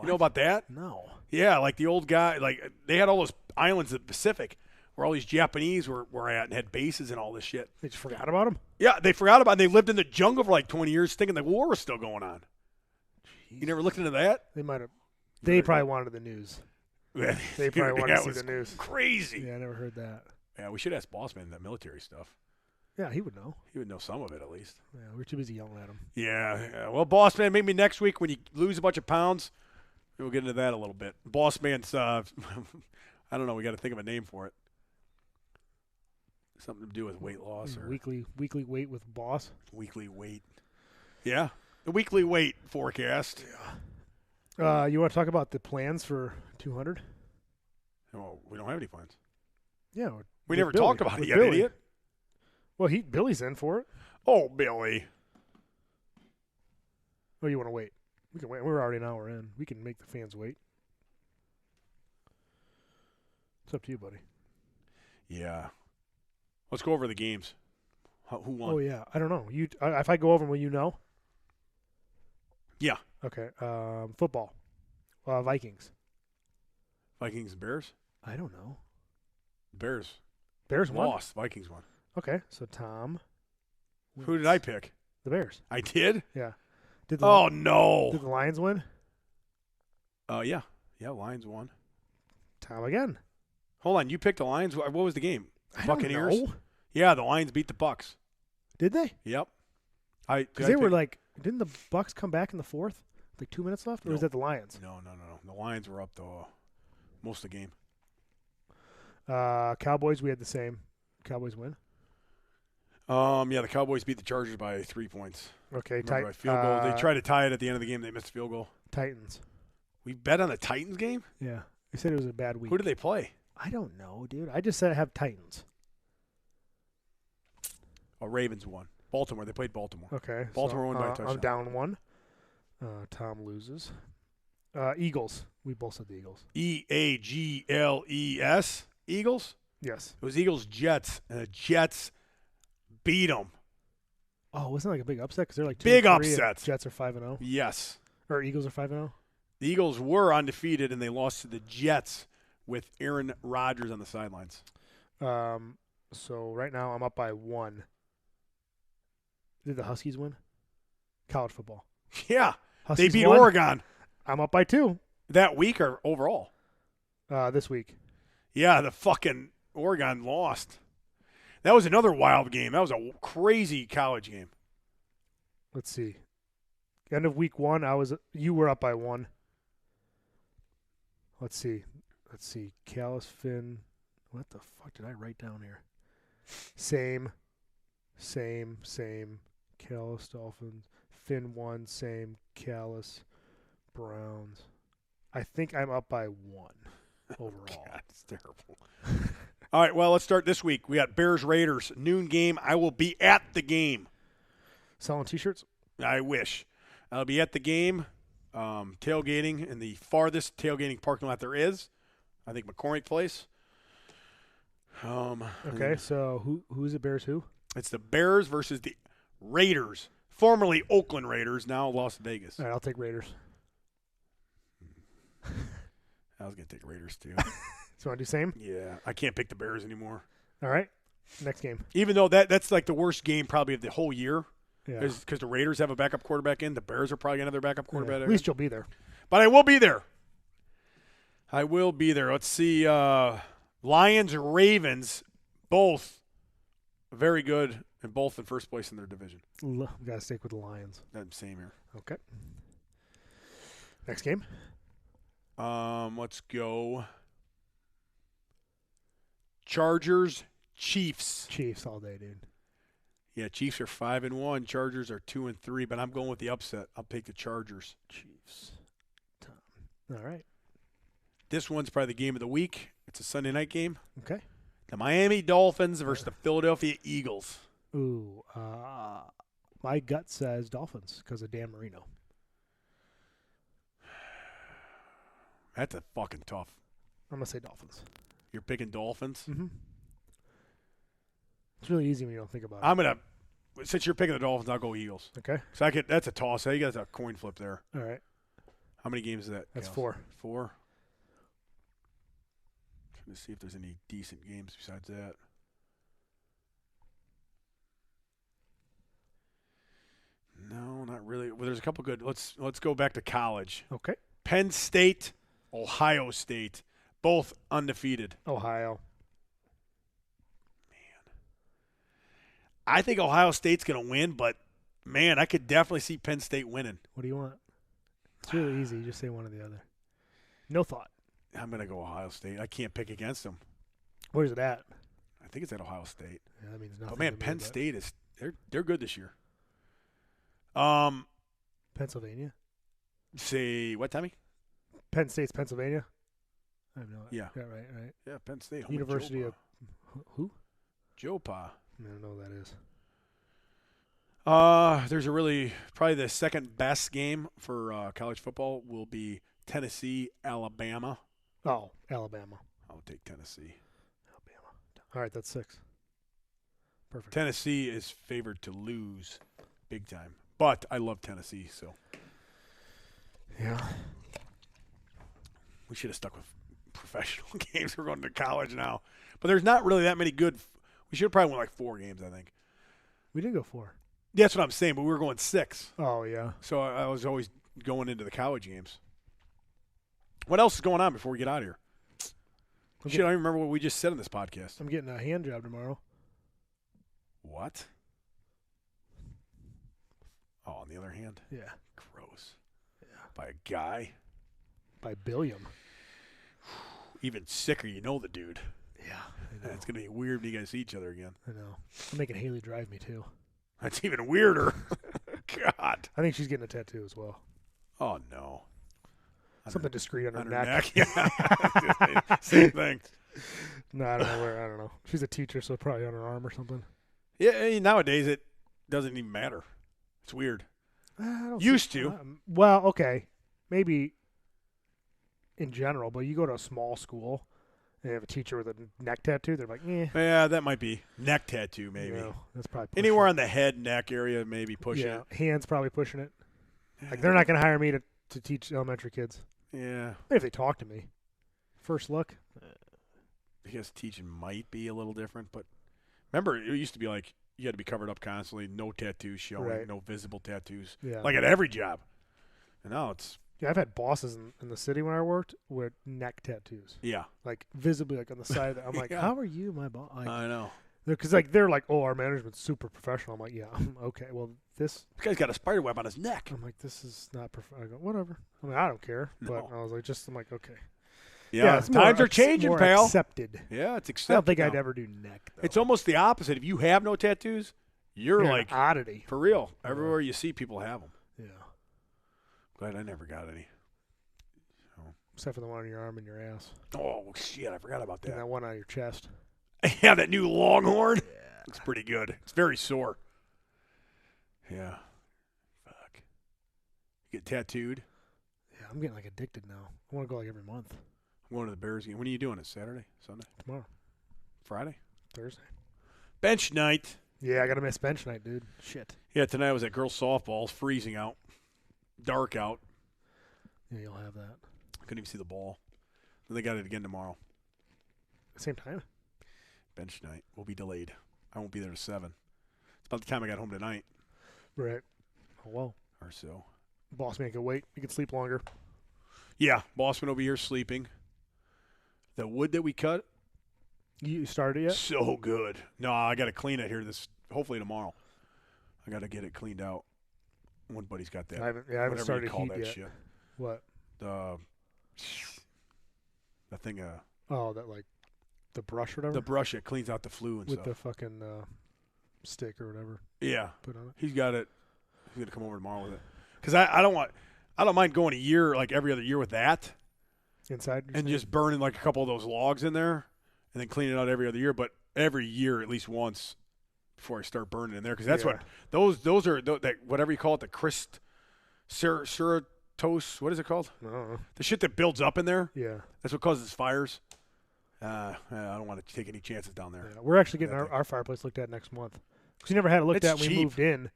You know about that? No. Yeah, like the old guy, like they had all those islands in the Pacific where all these Japanese were at and had bases and all this shit. They just forgot about him. Yeah, they forgot about it. They lived in the jungle for like 20 years thinking the war was still going on. You never looked into that? They might have. They probably wanted the news. They probably wanted to see was the news. Crazy. Yeah, I never heard that. Yeah, we should ask Bossman that military stuff. Yeah, he would know. He would know some of it at least. Yeah, we're too busy yelling at him. Yeah. Well, Bossman, maybe next week when you lose a bunch of pounds, we'll get into that a little bit. Bossman's, I don't know, we got to think of a name for it. Something to do with weight loss or Weekly weight with boss. weekly weight. Yeah, the weekly weight forecast. You want to talk about the plans for 200? Well, we don't have any plans. Yeah. We with never Billy. talked about it With yet, Billy. idiot. Well, Billy's in for it. Oh, Billy. Oh, you want to wait? We can wait. We're already an hour in. We can make the fans wait. It's up to you, buddy. Yeah. Let's go over the games. Who won? Oh yeah, I don't know. If I go over them, will you know? Yeah. Okay. Football. Vikings. Vikings and Bears? I don't know. Bears won? lost. Vikings won. Okay, so Tom. Who did I pick? The Bears. I did? Yeah. Oh, no. Did the Lions win? Yeah. Yeah, Lions won. Tom again. Hold on. You picked the Lions. What was the game? Buccaneers? Don't know. Yeah, the Lions beat the Bucks. Did they? Yep. Because they were like, didn't the Bucks come back in the fourth? Like 2 minutes left? Or was that the Lions? No. The Lions were up most of the game. Cowboys, we had the same. Cowboys win. Yeah, the Cowboys beat the Chargers by 3 points. Okay, By field goal. They tried to tie it at the end of the game. They missed a field goal. Titans. We bet on the Titans game? Yeah. They said it was a bad week. Who did they play? I don't know, dude. I just said I have Titans. Oh, Ravens won. Baltimore. They played Baltimore. Okay. Baltimore won by a touchdown. I'm down one. Tom loses. Eagles. We both said the Eagles. Eagles? Eagles? Yes. It was Eagles-Jets, and the Jets beat them. Oh, wasn't it like a big upset? Because they're like 2-3 Big and upset. Jets are 5-0. Yes. Or Eagles are 5-0. The Eagles were undefeated, and they lost to the Jets with Aaron Rodgers on the sidelines. So right now I'm up by 1. Did the Huskies win? College football. Yeah. Huskies They beat won. Oregon. I'm up by 2. That week or overall? This week. Yeah, the fucking Oregon lost. That was another wild game. That was a crazy college game. Let's see. End of week 1, you were up by 1. Let's see. Callis, Finn. What the fuck did I write down here? Same. Callis, Dolphins. Finn 1, same. Callis, Browns. I think I'm up by 1 overall. God, it's terrible. All right, well, let's start this week. We got Bears-Raiders, noon game. I will be at the game. Selling T-shirts? I wish. I'll be at the game, tailgating in the farthest tailgating parking lot there is. I think McCormick Place. Okay, so who's it? Bears who? It's the Bears versus the Raiders, formerly Oakland Raiders, now Las Vegas. All right, I'll take Raiders. I was going to take Raiders, too. So want to do same? Yeah, I can't pick the Bears anymore. All right, next game. Even though that's like the worst game probably of the whole year. Yeah. Because the Raiders have a backup quarterback in. The Bears are probably going to have their backup quarterback in. At least you'll be there. But I will be there. Let's see. Lions and Ravens, both very good and both in first place in their division. We got to stick with the Lions. Same here. Okay. Next game. Let's go. Chargers, Chiefs. Chiefs all day, dude. Yeah, Chiefs are 5-1. Chargers are 2-3. But I'm going with the upset. I'll take the Chargers. Chiefs. Tom. All right. This one's probably the game of the week. It's a Sunday night game. Okay. The Miami Dolphins versus the Philadelphia Eagles. Ooh. My gut says Dolphins because of Dan Marino. That's a fucking tough. I'm gonna say Dolphins. You're picking Dolphins? Mm-hmm. It's really easy when you don't think about it. I'm going to, since you're picking the Dolphins, I'll go Eagles. Okay. So that's a toss. You got a coin flip there. All right. How many games is that? That's Kels? 4. 4? Trying to see if there's any decent games besides that. No, not really. Well, there's a couple good. Let's go back to college. Okay. Penn State, Ohio State, both undefeated. Ohio. I think Ohio State's going to win, but, man, I could definitely see Penn State winning. What do you want? It's really easy. You just say one or the other. No thought. I'm going to go Ohio State. I can't pick against them. Where's it at? I think it's at Ohio State. Yeah, that means nothing. But, man, to me, Penn but State is they're good this year. Pennsylvania? Say what, Tommy? Penn State's Pennsylvania? I have no idea. Yeah. Yeah, right. Yeah, Penn State. home University Joe of who? Pa. I don't know who that is. There's probably the second best game for college football will be Tennessee, Alabama. Oh, Alabama. I'll take Tennessee. Alabama. All right, that's 6. Perfect. Tennessee is favored to lose big time. But I love Tennessee, so. Yeah. We should have stuck with professional games. We're going to college now. But there's not really that many good. We should have probably won like 4 games, I think. We did go 4. That's what I'm saying, but we were going 6. Oh, yeah. So I was always going into the college games. What else is going on before we get out of here? Shit, I don't even remember what we just said on this podcast. I'm getting a hand job tomorrow. What? Oh, on the other hand? Yeah. Gross. Yeah. By a guy? By Billiam. Even sicker, you know the dude. Yeah. I know. It's going to be weird when you guys see each other again. I know. I'm making Haley drive me, too. That's even weirder. God. I think she's getting a tattoo as well. Oh, no. Something discreet on her On her neck. Yeah. Same thing. No, I don't know where. I don't know. She's a teacher, so probably on her arm or something. Yeah, nowadays it doesn't even matter. It's weird. I don't Used see- to. Well, okay. Maybe in general, but you go to a small school and you have a teacher with a neck tattoo, they're like, Yeah, that might be. Neck tattoo, maybe. no, that's probably pushing Anywhere it. on the head, neck area, maybe push Yeah, it. hands probably pushing it. Like they're not going to hire me to teach elementary kids. Yeah. Maybe if they talk to me. First look. I guess teaching might be a little different, but remember, it used to be like you had to be covered up constantly, no tattoos showing, Right. no visible tattoos, Yeah. like at every job. And now it's, Yeah, I've had bosses in the city when I worked with neck tattoos, yeah, like visibly, like on the side. I'm like, Yeah. how are you, my boss? Like, I know. because they're like, oh, our management's super professional. I'm like, yeah, okay. Well, this, This guy's got a spider web on his neck. I'm like, this is not I go, whatever. I mean, I don't care, but No. I was like, I'm like, okay. Yeah, it's more times are changing, more pal. Accepted. Yeah, it's I accepted. don't think now. I'd ever do neck. Though. It's almost the opposite. If you have no tattoos, you're You're like an oddity. for real. Everywhere you see people have them. Yeah, Glad I never got any. except for the one on your arm and your ass, Oh shit, I forgot about and that. that one on your chest. Yeah, that new Longhorn. Yeah, looks pretty good. It's very sore. Yeah. Fuck. You get tattooed. Yeah, I'm getting like addicted now. I want to go like every month. I'm going to the Bears game. When are you doing it? Saturday? Sunday? Tomorrow, Friday? Thursday. Bench night. Yeah, I gotta miss bench night, dude. Shit. Yeah, tonight I was at girls softball. It's freezing out. Dark out. Yeah, you'll have that. Couldn't even see the ball. Then they got it again tomorrow. Same time. Bench night will be delayed. I won't be there to 7. It's about the time I got home tonight Right. Oh well. or so. Boss man can wait. You can sleep longer. Yeah, Bossman will be here sleeping. The wood that we cut, You started it yet? so good. No, I got to clean it here hopefully tomorrow. I got to get it cleaned out. One buddy's got that. I haven't whatever started you call heat that yet. shit. What? The thing, Oh, that like the brush or whatever. the brush that cleans out the flu and with stuff. the fucking stick or whatever Yeah, put on it. he's got it. He's gonna come over tomorrow with it. Because I don't mind going a year, like every other year with that, Inside. you're and saying? just burning like a couple of those logs in there, and then cleaning it out every other year. But every year at least once before I start burning in there, because that's Yeah. what those are that whatever you call it, the ceratose. What is it called? I don't know. The shit that builds up in there. Yeah. That's what causes fires. I don't want to take any chances down there. Yeah. We're actually getting That thing. our fireplace looked at next month because we never had it looked It's at when we cheap. moved in.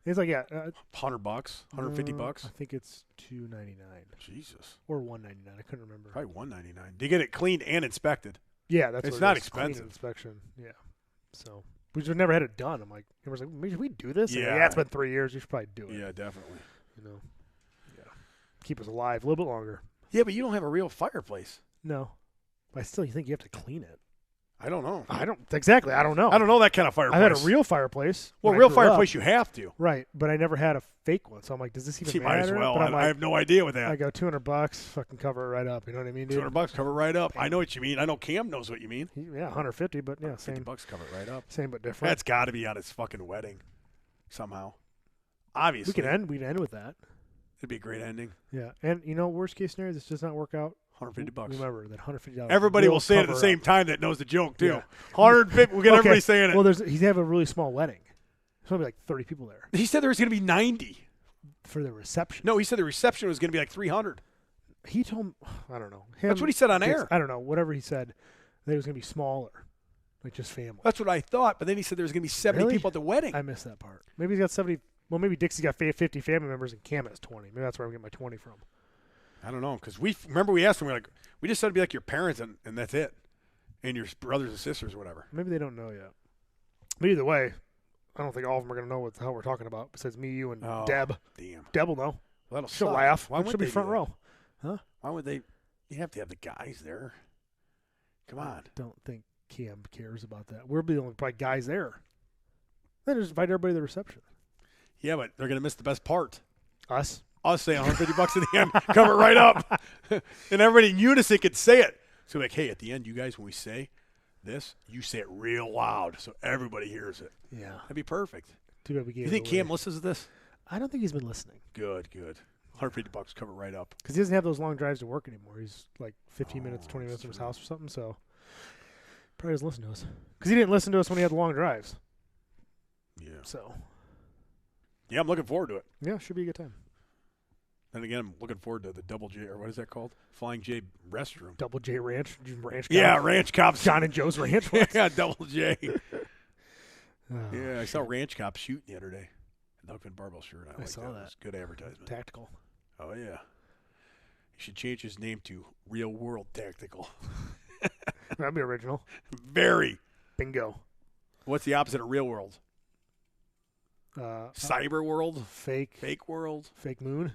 It's like $100, $150. I think it's $299 Jesus, or $199. I couldn't remember. probably $199 to get it cleaned and inspected. Yeah, that's It's what not it is. Clean expensive. inspection. Yeah. So we just never had it done. I'm like, everyone's like, should we do this? I'm like, Yeah. yeah, it's been 3 years. You should probably do it. Yeah, definitely. You know. Yeah. Keep us alive a little bit longer. Yeah, but you don't have a real fireplace. No. But I still think you have to clean it. I don't know. I don't exactly. I don't know. I don't know that kind of fireplace. I've had a real fireplace. well, when I real grew fireplace up. you have to. Right, but I never had a fake one. So I'm like, does this even You matter? might as well. But I'm I like, have no idea with I that. go $200, fucking cover it right up. You know what I mean, dude? $200 cover it right up. I know what you mean. I know Cam knows what you mean. Yeah, 150, but yeah, same, $50 cover it right up. same but different. That's got to be on his fucking wedding somehow. Obviously. We'd end with that. It'd be a great ending. Yeah, and you know, worst case scenario, this does not work out. $150. Remember that $150. Everybody will say it at the cover same up. time that knows the joke too. Yeah. 150. We'll get Okay, everybody saying it. Well, he's have a really small wedding, going to be like 30 people there He said there was going to be 90. for the reception. No, he said the reception was going to be like 300. He told me, I don't know. That's what he said on air. I don't know. Whatever he said, that it was going to be smaller, like just family. That's what I thought. But then he said there was going to be 70 Really? people at the wedding. I missed that part. Maybe he's got 70. Well, maybe Dixie's got 50 family members and Cam has 20. Maybe that's where I'm getting my 20 from. I don't know, because we asked him, we just said it'd be like your parents and that's it, and your brothers and sisters or whatever. Maybe they don't know yet. But either way, I don't think all of them are going to know what the hell we're talking about besides me, you, and Deb. Damn. Deb will know. Well, that'll She'll suck. laugh. Why She'll would be they front do that? row. Huh? Why would they? You have to have the guys there. Come on. I don't think Cam cares about that. We're the only probably guys there. Then just invite everybody to the reception. Yeah, but they're going to miss the best part. Us? Us saying $150 at the end, cover it right up. And everybody in unison could say it. So like, hey, at the end, you guys, when we say this, you say it real loud so everybody hears it. Yeah. That'd be perfect. Too bad we gave You think it away. Cam listens to this? I don't think he's been listening. Good. $150 cover it right up. Because he doesn't have those long drives to work anymore. He's like 15 minutes, 20 minutes from his house or something. So probably doesn't listen to us. Because he didn't listen to us when he had the long drives. Yeah. So, Yeah, I'm looking forward to it. yeah, should be a good time. And again, I'm looking forward to the Double J, or what is that called? Flying J restroom. Double J Ranch. Ranch Yeah, Cops. Ranch Cops. John and Joe's Ranch. Yeah, Double J. Oh, Yeah, I saw Ranch Cops shooting the other day. Doug Van Barbell shirt. I like saw that. that. It was good advertisement. Tactical. Oh, yeah. He should change his name to Real World Tactical. That'd be original. Very. Bingo. What's the opposite of Real World? Cyber World? Fake Fake World? moon.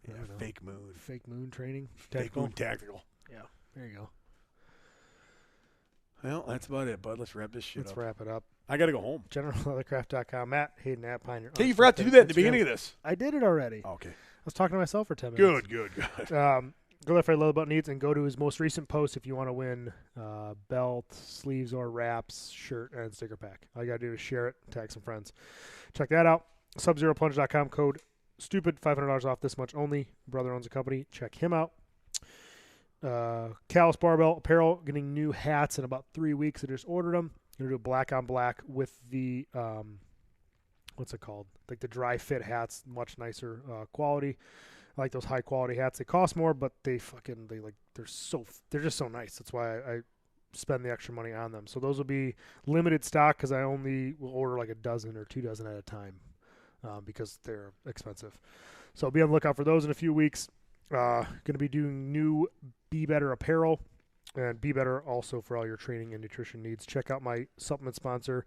I Yeah, don't know. Fake Moon. Fake moon training. Fake Tactical. Moon Tactical. Yeah, there you go. Well, that's about it, bud. Let's wrap this shit Let's up. wrap it up. I got to go home. GeneralLeathercraft.com. Matt Hayden at Pioneer. Hey, you forgot to do that at the beginning of this. I did it already. Okay. I was talking to myself for 10 minutes. Good. Go there for Leather Button Needs and go to his most recent post if you want to win belt, sleeves, or wraps, shirt, and sticker pack. All you got to do is share it, tag some friends. Check that out. SubZeroPlunge.com, code STUPID, $500 off this much only. Brother owns a company. Check him out. Callus Barbell Apparel getting new hats in about 3 weeks. I just ordered them. Going to do a black on black with the, what's it called? Like the dry fit hats, much nicer quality. I like those high quality hats. They cost more, but they're just so nice. That's why I spend the extra money on them. So those will be limited stock because I only will order like a dozen or 2 dozen at a time because they're expensive. So be on the lookout for those in a few weeks. Going to be doing new Be Better apparel and Be Better also for all your training and nutrition needs. Check out my supplement sponsor,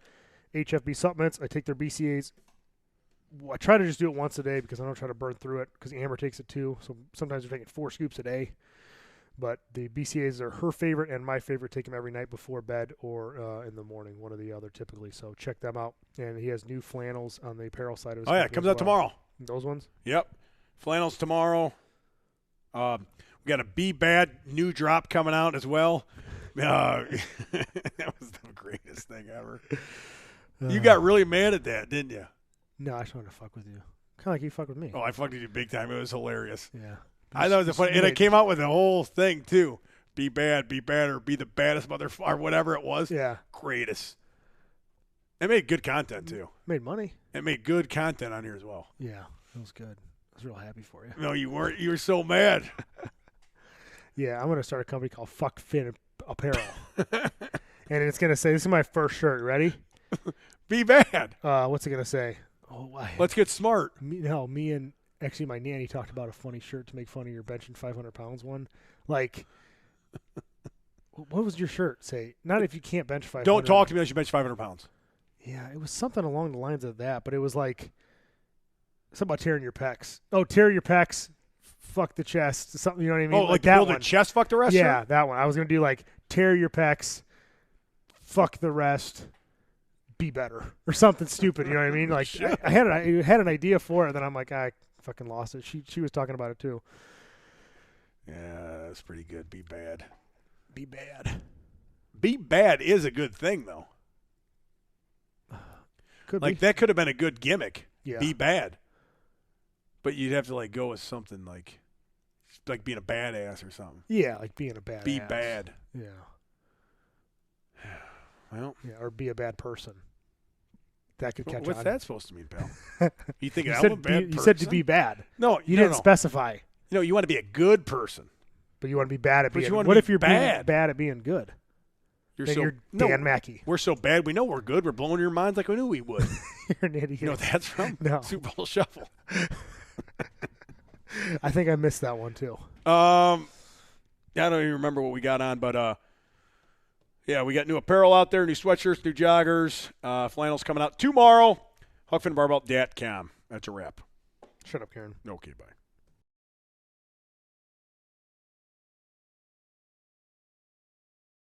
HFB Supplements. I take their BCAAs. I try to just do it once a day because I don't try to burn through it because Amber takes it too. So sometimes we're taking 4 scoops a day. But the BCAAs are her favorite and my favorite. Take them every night before bed or in the morning, one or the other typically. So check them out. And he has new flannels on the apparel side of his Oh, yeah. company Comes as out well. tomorrow. Those ones? Yep. Flannels tomorrow. We got a Be Bad new drop coming out as well. That was the greatest thing ever. You got really mad at that, didn't you? No, I just wanted to fuck with you. Kind of like you fuck with me. Oh, I fucked with you big time. It was hilarious. Yeah. I thought it was funny. And it came out with the whole thing, too. Be bad, be better, be the baddest motherfucker, or whatever it was. Yeah. Greatest. It made good content, too. Made money. It made good content on here as well. Yeah. That was good. I was real happy for you. No, you weren't. You were so mad. Yeah, I'm going to start a company called Fuck Finn Apparel. And it's going to say, this is my first shirt. Ready? Be bad. What's it going to say? Oh, Let's get smart. me and actually my nanny talked about a funny shirt to make fun of your benching 500 pounds one. Like, what was your shirt say? Not if you can't bench 500. Don't talk to me unless you bench 500 pounds. Yeah, it was something along the lines of that, but it was like something about tearing your pecs. Oh, tear your pecs, fuck the chest. Something, you know what I mean? Oh, like that build one. a chest, fuck the rest? Yeah, that one. I was going to do like tear your pecs, fuck the rest, be better, or something stupid. You know what I mean? Like I had an idea for it, then I'm like, I fucking lost it. She was talking about it too. Yeah, that's pretty good. Be bad. Be bad. Be bad is a good thing, though. Could Like, be. that could have been a good gimmick. Yeah. Be bad. But you'd have to, like, go with something like being a badass or something. Yeah, like being a bad. Be bad. Yeah. Well, Yeah, or be a bad person. that could catch What's on. that supposed to mean, pal? You think You I'm said, a bad person? you said to be bad. No, You no, didn't no. specify. No, you want to be a good person. But you want to be bad at But being. you wanna What be if you're bad? being bad at being good? Then you're Dan Mackey. We're so bad. We know we're good. We're blowing your minds like we knew we would. You're an idiot. You know what that's from? No. Super Bowl Shuffle. I think I missed that one too. I don't even remember what we got on, but yeah, we got new apparel out there, new sweatshirts, new joggers, flannels coming out tomorrow. HuckfinBarbell.com. That's a wrap. Shut up, Karen. Okay, bye.